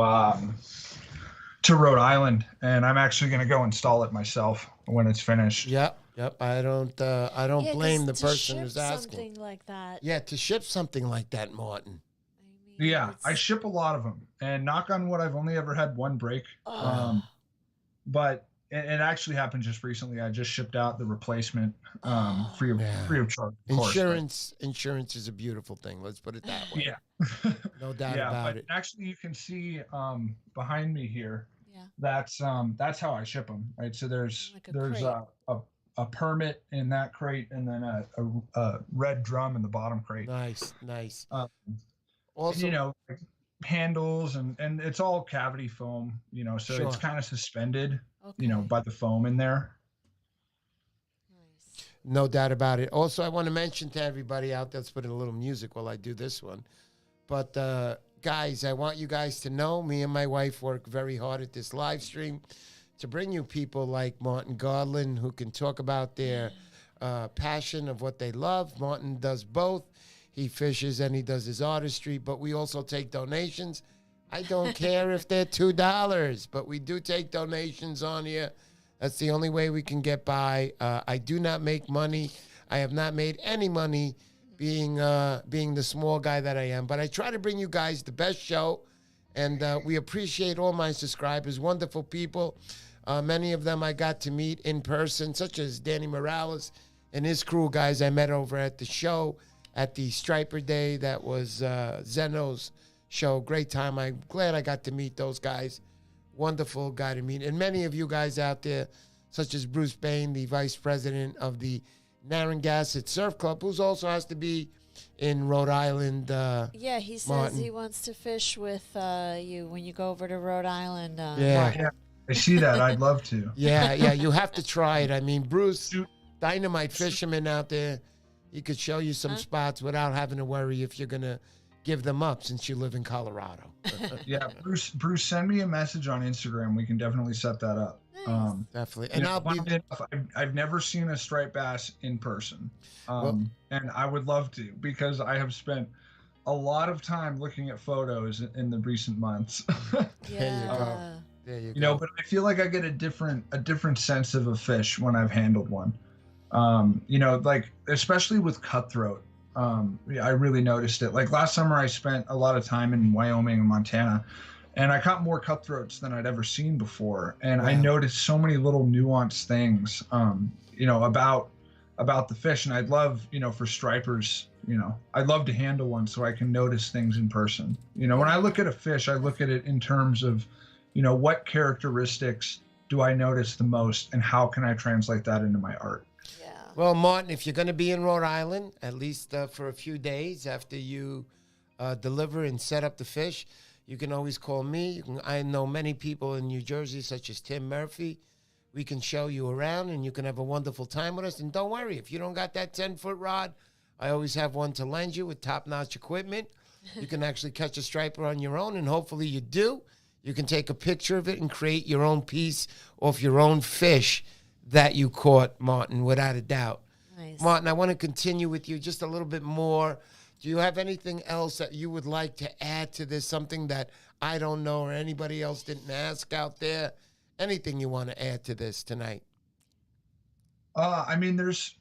Rhode Island, and I'm actually going to go install it myself when it's finished. Yep. I don't blame the person who's asking. Something like that. Yeah, to ship something like that, Martin. Yeah, I ship a lot of them, and knock on wood, I've only ever had one break. But it actually happened just recently. I just shipped out the replacement free of charge. Insurance is a beautiful thing. Let's put it that way. Yeah, no doubt about it. Actually, you can see behind me here. Yeah. That's how I ship them. Right. So there's crate. a permit in that crate, and then a red drum in the bottom crate. Nice. Also, like handles and it's all cavity foam, so Sure. It's kind of suspended, Okay. by the foam in there. Nice. No doubt about it. Also, I want to mention to everybody out there, let's put in a little music while I do this one. But guys, I want you guys to know, me and my wife work very hard at this live stream to bring you people like Martin Garland who can talk about their passion of what they love. Martin does both. He fishes and he does his artistry, but we also take donations. I don't care if they're $2, but we do take donations on here. That's the only way we can get by. I do not make money. I have not made any money being the small guy that I am, but I try to bring you guys the best show, and we appreciate all my subscribers, wonderful people. Many of them I got to meet in person, such as Danny Morales and his crew, guys I met over at the show, at the Striper Day. That was Zeno's show. Great time. I'm glad I got to meet those guys. Wonderful guy to meet. And many of you guys out there, such as Bruce Bain, the vice president of the Narragansett Surf Club, who also has to be in Rhode Island. Yeah, he says Martin. he wants to fish with you when you go over to Rhode Island. Yeah. I see that. I'd love to. Yeah, you have to try it. I mean, Bruce, dynamite fisherman out there, he could show you some spots without having to worry if you're going to give them up since you live in Colorado. Yeah, Bruce, send me a message on Instagram. We can definitely set that up. Nice. Definitely. And I've never seen a striped bass in person. And I would love to, because I have spent a lot of time looking at photos in the recent months. Yeah. There you go. You know, but I feel like I get a different sense of a fish when I've handled one. You know, like especially with cutthroat. I really noticed it. Like last summer, I spent a lot of time in Wyoming and Montana, and I caught more cutthroats than I'd ever seen before. And I noticed so many little nuanced things, you know, about the fish. And I'd love, you know, for stripers, you know, I'd love to handle one so I can notice things in person. You know, when I look at a fish, I look at it in terms of, you know, what characteristics do I notice the most, and how can I translate that into my art? Well, Martin, if you're going to be in Rhode Island, at least for a few days after you deliver and set up the fish, you can always call me. I know many people in New Jersey, such as Tim Murphy. We can show you around, and you can have a wonderful time with us. And don't worry, if you don't got that 10-foot rod, I always have one to lend you with top-notch equipment. You can actually catch a striper on your own, and hopefully you do. You can take a picture of it and create your own piece off your own fish that you caught, Martin, without a doubt. Nice. Martin, I want to continue with you just a little bit more. Do you have anything else that you would like to add to this, something that I don't know or anybody else didn't ask out there? Anything you want to add to this tonight? I mean, there's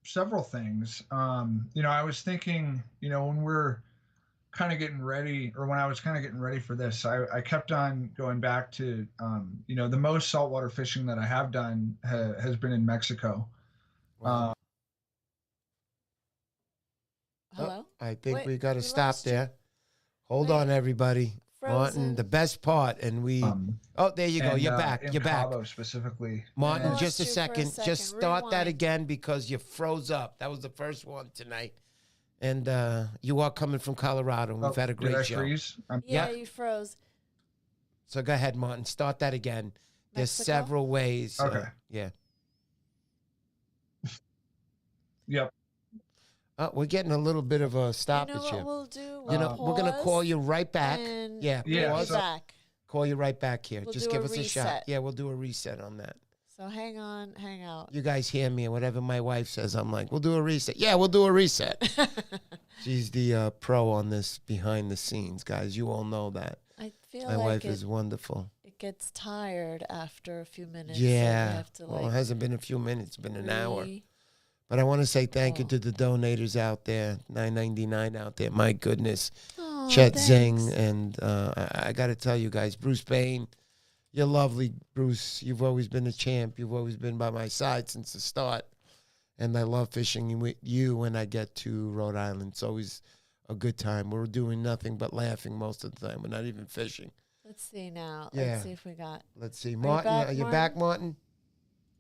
several things. You know, I was thinking, you know, when we're kind of getting ready, or when I was kind of getting ready for this, I kept on going back to, you know, the most saltwater fishing that I have done has been in Mexico. Wow. Hello? I think Wait, we got to we stop lost you. there. Hold on, everybody. Martin, Frozen. the best part, and we... oh, there you go. And, You're back. in You're back. Cabo specifically. Martin, And- just a Lost you for a second. second. Just start that Rewind. again because you froze up. That was the first one tonight. And you are coming from Colorado, and we've had a did I great show. freeze? Yeah, you froze. So go ahead, Martin. Start that again. There's Mexico? several ways. Okay. Yeah. Yep. We're getting a little bit of a stoppage You know what here. we'll do? You know, we're going to call you right back. And Yeah, Yeah, pause. so- back. Call you right back here. We'll Just do give a us a shot. reset. Yeah, we'll do a reset on that. So hang out. You guys hear me, and whatever my wife says, I'm like, we'll do a reset. Yeah, we'll do a reset. She's the pro on this behind the scenes, guys. You all know that. I feel My like wife it, is wonderful. it gets tired after a few minutes. so we Yeah. have to, Well, it like, hasn't been a few minutes. It's been an hour. re- But I want to say thank you Oh. to the donators out there, $9.99 out there. My goodness. Aw, Chet Zing. thanks. And I got to tell you guys, Bruce Bain, you're lovely, Bruce. You've always been a champ. You've always been by my side since the start. And I love fishing with you when I get to Rhode Island. It's always a good time. We're doing nothing but laughing most of the time. We're not even fishing. Let's see now. Yeah. Let's see if we got. Let's see. Martin, are you back, Martin?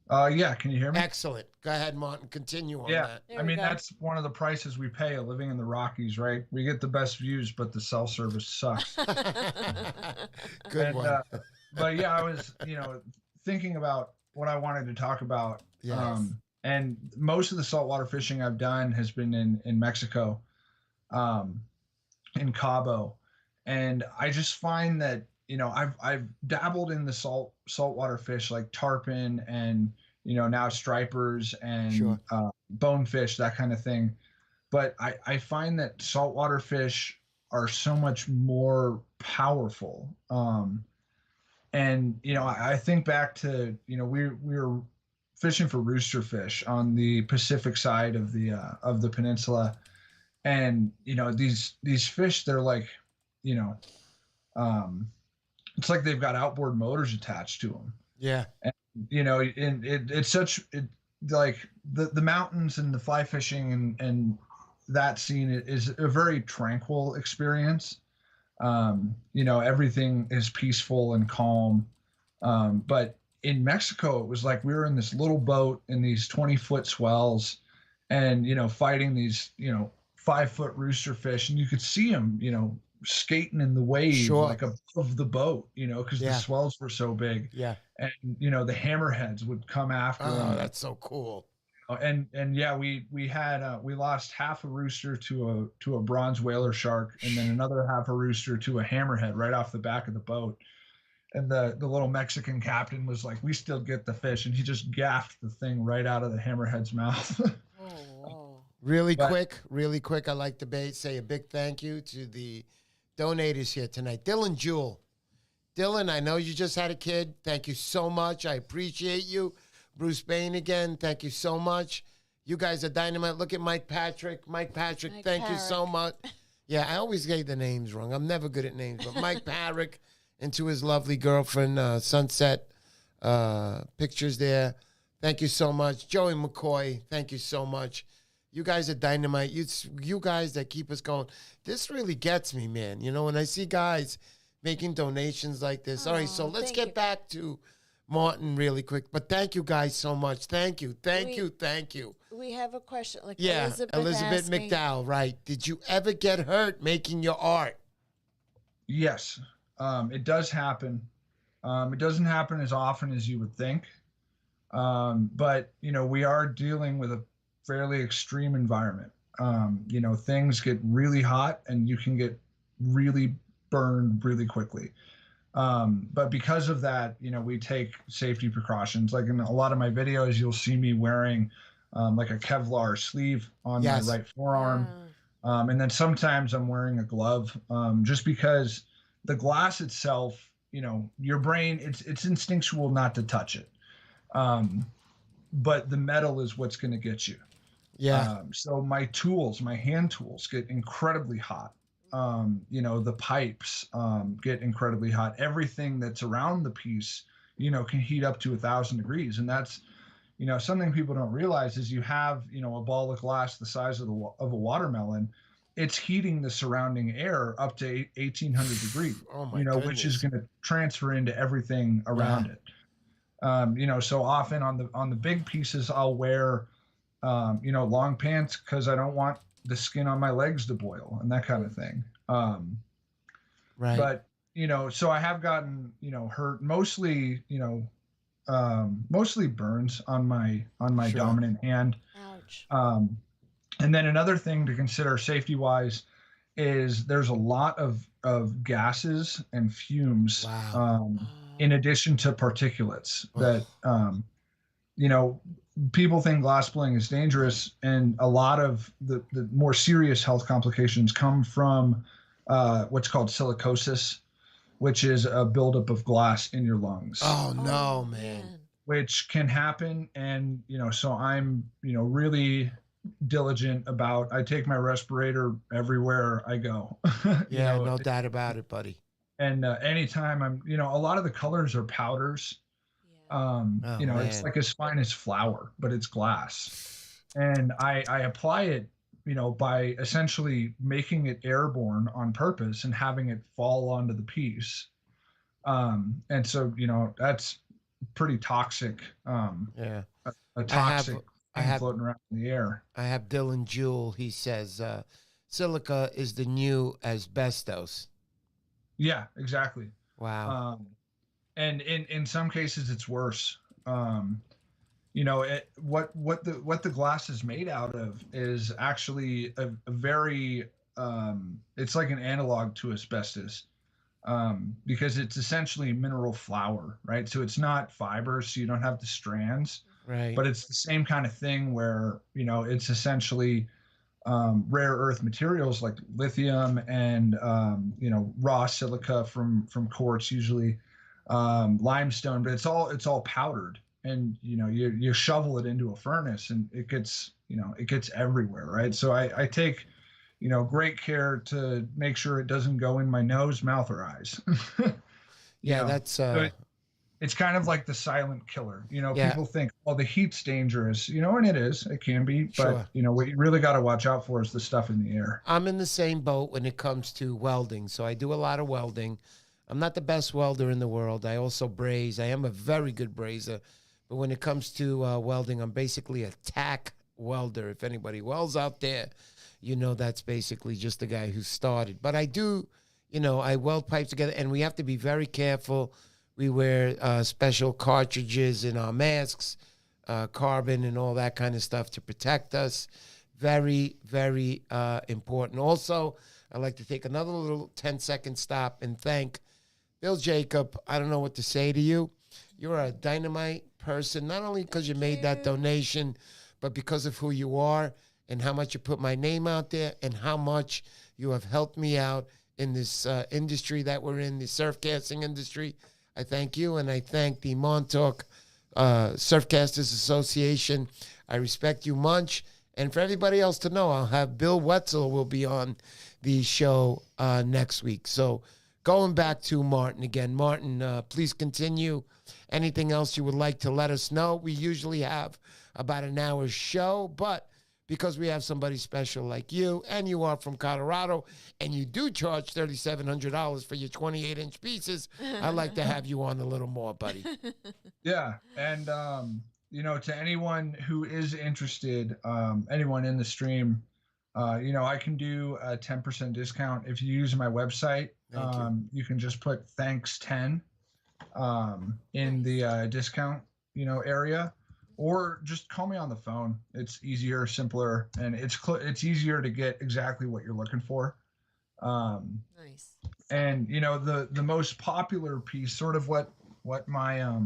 Yeah, can you hear me? Excellent. Go ahead, Martin. Continue on Yeah, that. There I we mean, go. that's one of the prices we pay living in the Rockies, right? We get the best views, but the cell service sucks. Good And, one. But yeah, I was, you know, thinking about what I wanted to talk about. Yes. And most of the saltwater fishing I've done has been in Mexico, in Cabo. And I just find that, you know, I've dabbled in the saltwater fish like tarpon and, now stripers and Sure. bonefish, that kind of thing. But I find that saltwater fish are so much more powerful. And I think back to we were fishing for rooster fish on the Pacific side of the peninsula, and these fish, they're like, you know, um, it's like they've got outboard motors attached to them. Yeah. And it's such like the mountains and the fly fishing and that scene is a very tranquil experience. Everything is peaceful and calm. But in Mexico, it was like we were in this little boat in these 20-foot swells and, fighting these, 5-foot rooster fish. And you could see them, skating in the wave, Sure. like above the boat, because the swells were so big. Yeah. And, the hammerheads would come after them. Oh, that's so cool. And yeah, we lost half a rooster to a bronze whaler shark, and then another half a rooster to a hammerhead right off the back of the boat. And the little Mexican captain was like, "We still get the fish," and he just gaffed the thing right out of the hammerhead's mouth. Really quick, I'd like to say a big thank you to the donators here tonight. Dylan Jewell. Dylan, I know you just had a kid. Thank you so much. I appreciate you. Bruce Bain again, thank you so much. You guys are dynamite. Look at Mike Patrick. Mike Patrick, thank you so much. Yeah, I always get the names wrong. I'm never good at names. But Mike Patrick and to his lovely girlfriend, Sunset Pictures there. Thank you so much. Joey McCoy, thank you so much. You guys are dynamite. You guys that keep us going. This really gets me, man. When I see guys making donations like this. All right, so let's get back to Martin really quick. But thank you guys so much. Thank you. We have a question. Elizabeth McDowell, right. Did you ever get hurt making your art? Yes, it does happen. It doesn't happen as often as you would think. But, we are dealing with a fairly extreme environment. Things get really hot and you can get really burned really quickly. But because of that, we take safety precautions. Like in a lot of my videos, you'll see me wearing like a Kevlar sleeve on my right forearm. And then sometimes I'm wearing a glove just because the glass itself, your brain, it's instinctual not to touch it. But the metal is what's going to get you. Yeah. So my hand tools get incredibly hot. The pipes get incredibly hot. Everything that's around the piece, can heat up to 1,000 degrees. And that's, something people don't realize is you have, a ball of glass the size of a watermelon. It's heating the surrounding air up to 1,800 degrees, which is going to transfer into everything around it. So often on the big pieces, I'll wear, long pants because I don't want the skin on my legs to boil and that kind of thing. Right. But, so I have gotten, hurt mostly, mostly burns on my dominant hand. Ouch. And then another thing to consider safety wise is there's a lot of gases and fumes, in addition to particulates that, people think glassblowing is dangerous, and a lot of the more serious health complications come from what's called silicosis, which is a buildup of glass in your lungs. Oh no, man. Which can happen, and so I'm really diligent about. I take my respirator everywhere I go. Yeah, no doubt about it, buddy. And anytime I'm, a lot of the colors are powders. It's like as fine as flour, but it's glass. And I apply it, by essentially making it airborne on purpose and having it fall onto the piece. And so, that's pretty toxic. A toxic thing floating around in the air. I have Dylan Jewell. He says, silica is the new asbestos. Yeah, exactly. Wow. And in some cases it's worse. What the glass is made out of is actually a very it's like an analog to asbestos. because it's essentially mineral flour, right? So it's not fiber, so you don't have the strands, Right. but it's the same kind of thing where, it's essentially rare earth materials like lithium and, raw silica from quartz, usually limestone, but it's all powdered, and you shovel it into a furnace and it gets everywhere, right? So I take great care to make sure it doesn't go in my nose, mouth, or eyes. Yeah, So that's it's kind of like the silent killer. yeah, People think, oh, the heat's dangerous, and it is, it can be, but sure. what you really got to watch out for is the stuff in the air. I'm in the same boat when it comes to welding. So I do a lot of welding. I'm not the best welder in the world. I also braze. I am a very good brazer. But when it comes to welding, I'm basically a tack welder. If anybody welds out there, that's basically just the guy who started. But I do, I weld pipes together, and we have to be very careful. We wear special cartridges in our masks, carbon and all that kind of stuff to protect us. Very, very important. Also, I'd like to take another little 10-second stop and thank Bill Jacob. I don't know what to say to you. You're a dynamite person, not only because you made that donation, but because of who you are and how much you put my name out there and how much you have helped me out in this industry that we're in, the surf casting industry. I thank you, and I thank the Montauk Surfcasters Association. I respect you much. And for everybody else to know, I'll have Bill Wetzel will be on the show next week. So going back to Martin again. Martin, please continue. Anything else you would like to let us know? We usually have about an hour's show, but because we have somebody special like you, and you are from Colorado, and you do charge $3,700 for your 28-inch pieces, I'd like to have you on a little more, buddy. Yeah, and to anyone who is interested, anyone in the stream, I can do a 10% discount if you use my website. Thank you. You can just put thanks 10 in the discount area, or just call me on the phone. It's easier, simpler, and it's easier to get exactly what you're looking for. Nice. And the most popular piece, sort of what my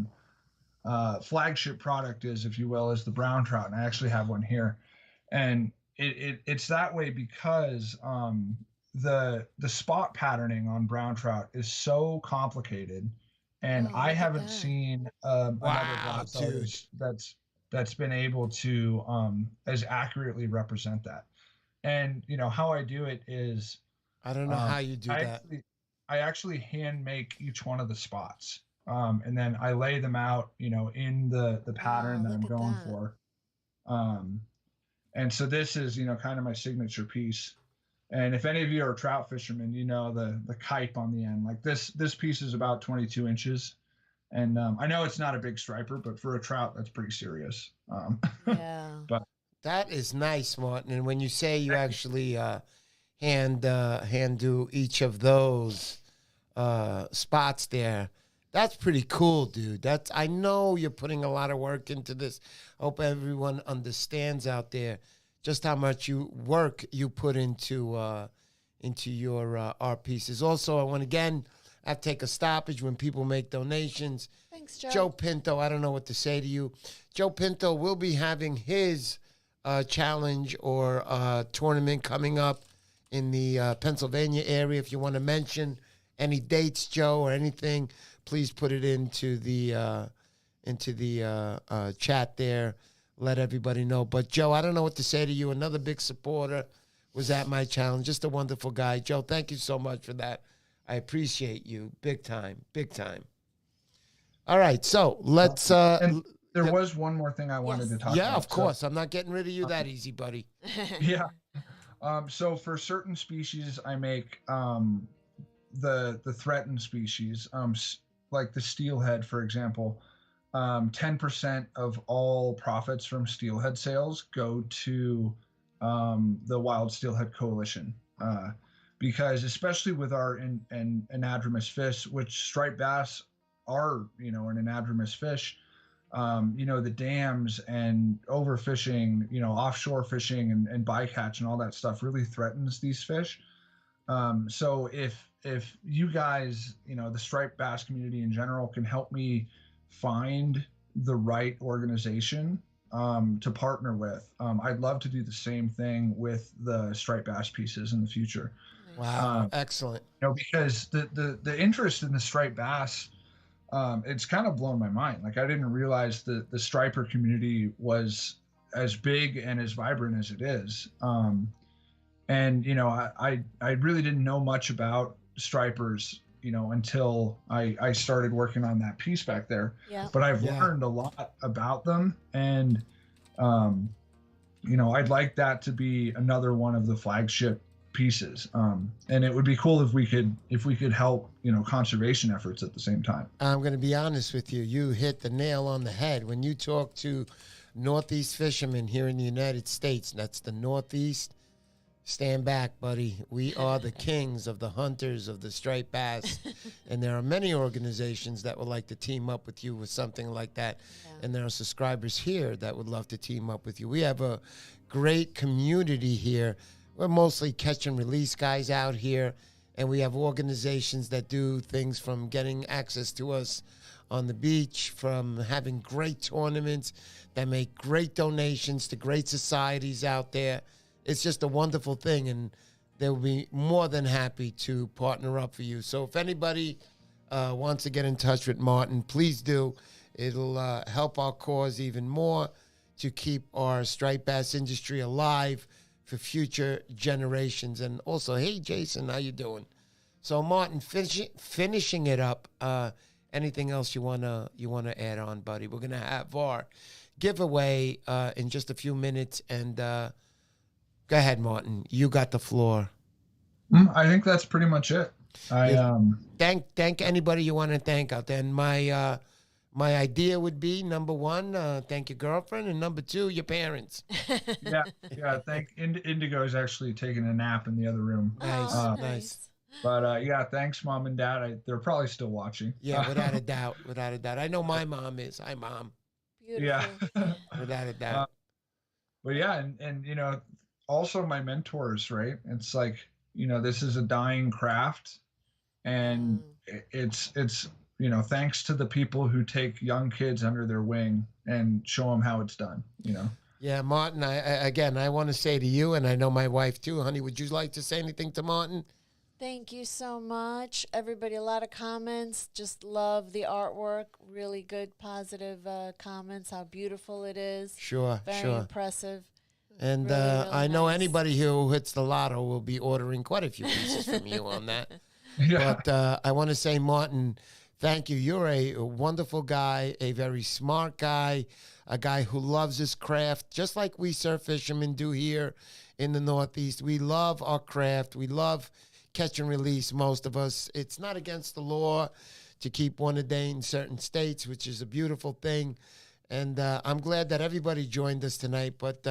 flagship product is, if you will, is the brown trout, and I actually have one here. And it's that way because the spot patterning on brown trout is so complicated, and I haven't seen another glass artist that's been able to as accurately represent that. And how I do it is, I don't know how you do that. I actually hand make each one of the spots. And then I lay them out, in the pattern that I'm going for. And so this is, kind of my signature piece. And if any of you are trout fishermen, the kype on the end, like this piece is about 22 inches. And I know it's not a big striper, but for a trout, that's pretty serious. Yeah. But that is nice, Martin. And when you say you actually hand do each of those spots there, that's pretty cool, dude. I know you're putting a lot of work into this. I hope everyone understands out there just how much work you put into your art pieces. Also, I want to take a stoppage when people make donations. Thanks, Joe. Joe Pinto, I don't know what to say to you. Joe Pinto will be having his challenge or tournament coming up in the Pennsylvania area. If you want to mention any dates, Joe, or anything, please put it into the chat there. Let everybody know. But Joe, I don't know what to say to you. Another big supporter was at my challenge. Just a wonderful guy. Joe, thank you so much for that. I appreciate you. Big time. Big time. All right. So let's... and there was one more thing I wanted to talk about. Yeah, of course. I'm not getting rid of you that easy, buddy. Yeah. So for certain species, I make the threatened species, like the steelhead, for example. 10% of all profits from steelhead sales go to the Wild Steelhead Coalition, because especially with our anadromous fish, which striped bass are, an anadromous fish, the dams and overfishing, offshore fishing and bycatch and all that stuff really threatens these fish. So if if you guys, the striped bass community in general, can help me find the right organization to partner with, I'd love to do the same thing with the striped bass pieces in the future. Wow, excellent. Because the interest in the striped bass, it's kind of blown my mind. Like, I didn't realize that the striper community was as big and as vibrant as it is. And I really didn't know much about stripers, until I started working on that piece back there. Yeah. But I've learned a lot about them, and I'd like that to be another one of the flagship pieces. And it would be cool if we could help, conservation efforts at the same time. I'm going to be honest with you. You hit the nail on the head. When you talk to Northeast fishermen here in the United States, that's the Northeast, stand back, buddy. We are the kings of the hunters of the striped bass. And there are many organizations that would like to team up with you with something like that. Yeah. And there are subscribers here that would love to team up with you. We have a great community here. We're mostly catch and release guys out here. And we have organizations that do things from getting access to us on the beach, from having great tournaments that make great donations to great societies out there. It's just a wonderful thing, and they will be more than happy to partner up for you. So if anybody wants to get in touch with Martin, please do. It'll help our cause even more to keep our striped bass industry alive for future generations. And also, hey, Jason, how you doing? So, Martin, finishing it up, anything else you wanna add on, buddy? We're going to have our giveaway in just a few minutes, and go ahead, Martin. You got the floor. I think that's pretty much it. Thank anybody you want to thank out there. And my idea would be, number one, thank your girlfriend, and number two, your parents. Yeah. Thank Indigo is actually taking a nap in the other room. Nice, nice. But thanks, Mom and Dad. They're probably still watching. Yeah, without a doubt, without a doubt. I know my mom is. Hi, Mom. Beautiful. Yeah. Without a doubt. But yeah, and also my mentors, right? It's like, this is a dying craft, and it's thanks to the people who take young kids under their wing and show them how it's done, Yeah, Martin, I want to say to you, and I know my wife too, honey, would you like to say anything to Martin? Thank you so much. Everybody, a lot of comments. Just love the artwork. Really good, positive comments. How beautiful it is. Sure, Very impressive. And really, really I know nice. Anybody here who hits the lotto will be ordering quite a few pieces from you on that. Yeah. But I want to say, Martin, thank you. You're a wonderful guy, a very smart guy, a guy who loves his craft, just like we surf fishermen do here in the Northeast. We love our craft. We love catch and release, most of us. It's not against the law to keep one a day in certain states, which is a beautiful thing. And I'm glad that everybody joined us tonight. But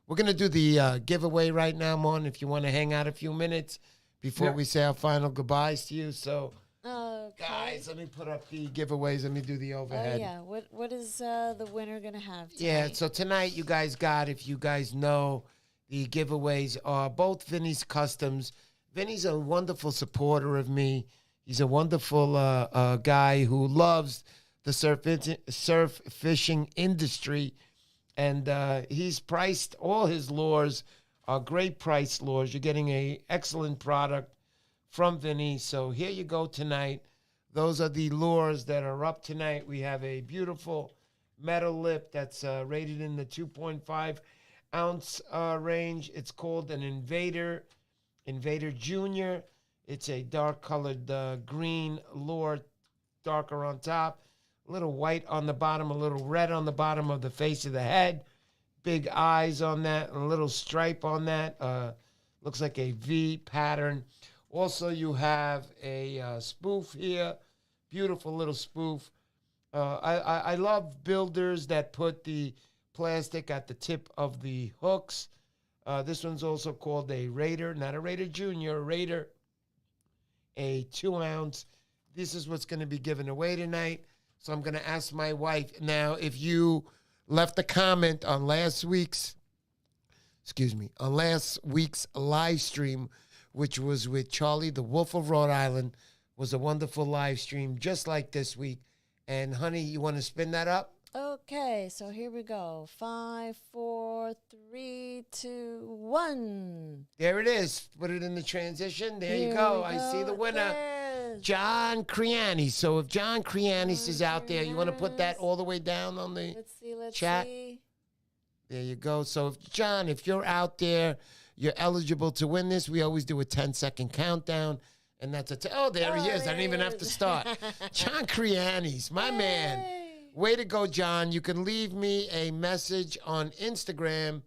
we're going to do the giveaway right now, Mon, if you want to hang out a few minutes before we say our final goodbyes to you. So, guys, let me put up the giveaways. Let me do the overhead. Oh, yeah. What is the winner going to have tonight? Yeah, so tonight you guys got, if you guys know, the giveaways are both Vinny's Customs. Vinny's a wonderful supporter of me. He's a wonderful guy who loves the surf fishing industry. And he's priced all his lures are great price lures. You're getting an excellent product from Vinny. So here you go tonight. Those are the lures that are up tonight. We have a beautiful metal lip that's rated in the 2.5 ounce range. It's called an Invader Junior. It's a dark colored green lure, darker on top. A little white on the bottom, a little red on the bottom of the face of the head. Big eyes on that, and a little stripe on that. Looks like a V pattern. Also, you have a spoof here. Beautiful little spoof. I love builders that put the plastic at the tip of the hooks. This one's also called a Raider, not a Raider Junior, a Raider. A 2 ounce. This is what's going to be given away tonight. So I'm going to ask my wife. Now, if you left a comment on last week's live stream, which was with Charlie, the Wolf of Rhode Island. Was a wonderful live stream, just like this week. And honey, you want to spin that up? Okay, so here we go. 5, 4, 3, 2, 1. There it is. Put it in the transition. There you Here go. we I see the winner. There's John Crianis. So if John Crianis is out there, you want to put that all the way down on the Let's chat? see. There you go. So if John, if you're out there, you're eligible to win this. We always do a 10-second countdown. And that's oh, there he is. I didn't even have to start. John Crianis, my man. Way to go, John. You can leave me a message on Instagram.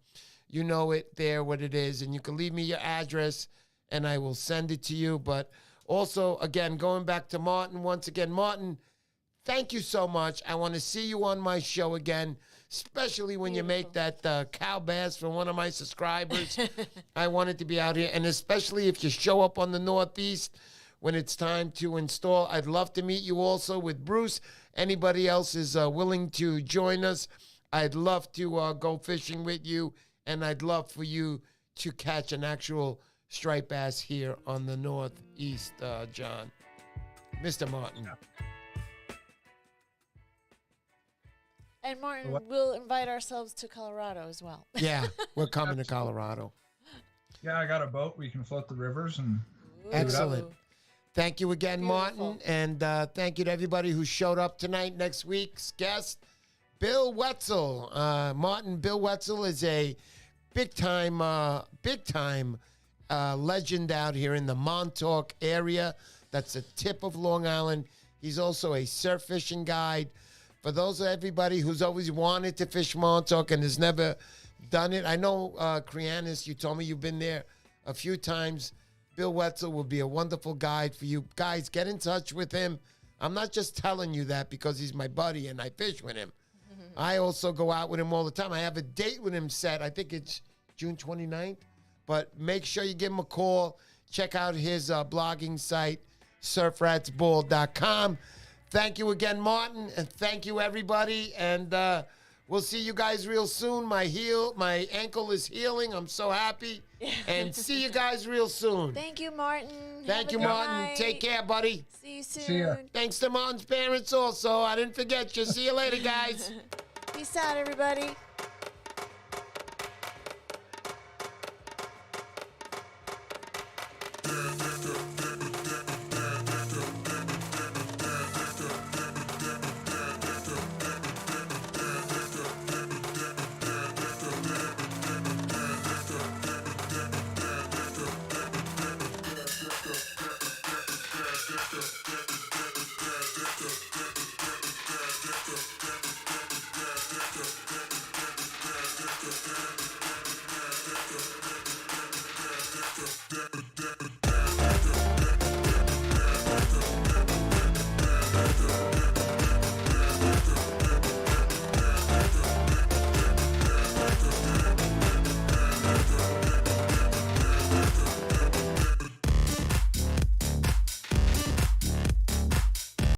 You know it there, what it is. And you can leave me your address, and I will send it to you. But also, again, going back to Martin, once again, Martin, thank you so much. I want to see you on my show again, especially when you make that cow bass for one of my subscribers. I wanted to be out here, and especially if you show up on the Northeast when it's time to install. I'd love to meet you also with Bruce. Anybody else is willing to join us, I'd love to go fishing with you, and I'd love for you to catch an actual striped bass here on the Northeast, John. Mr. Martin. And Martin, we'll invite ourselves to Colorado as well. Yeah, we're coming to Colorado. Yeah, I got a boat. We can float the rivers and. Excellent. Thank you again, Beautiful. Martin. And thank you to everybody who showed up tonight. Next week's guest, Bill Wetzel. Martin, Bill Wetzel is a big-time legend out here in the Montauk area. That's the tip of Long Island. He's also a surf fishing guide. For those of everybody who's always wanted to fish Montauk and has never done it, I know, Crianis, you told me you've been there a few times. Bill Wetzel will be a wonderful guide for you. Guys, get in touch with him. I'm not just telling you that because he's my buddy and I fish with him. I also go out with him all the time. I have a date with him set. I think it's June 29th. But make sure you give him a call. Check out his blogging site, surfratsball.com. Thank you again, Martin, and thank you, everybody. And we'll see you guys real soon. My ankle is healing. I'm so happy. And see you guys real soon. Thank you, Martin. Thank you, Martin. Take care, buddy. See you soon. See ya. Thanks to Martin's parents also. I didn't forget you. See you later, guys. Peace out, everybody. Yeah.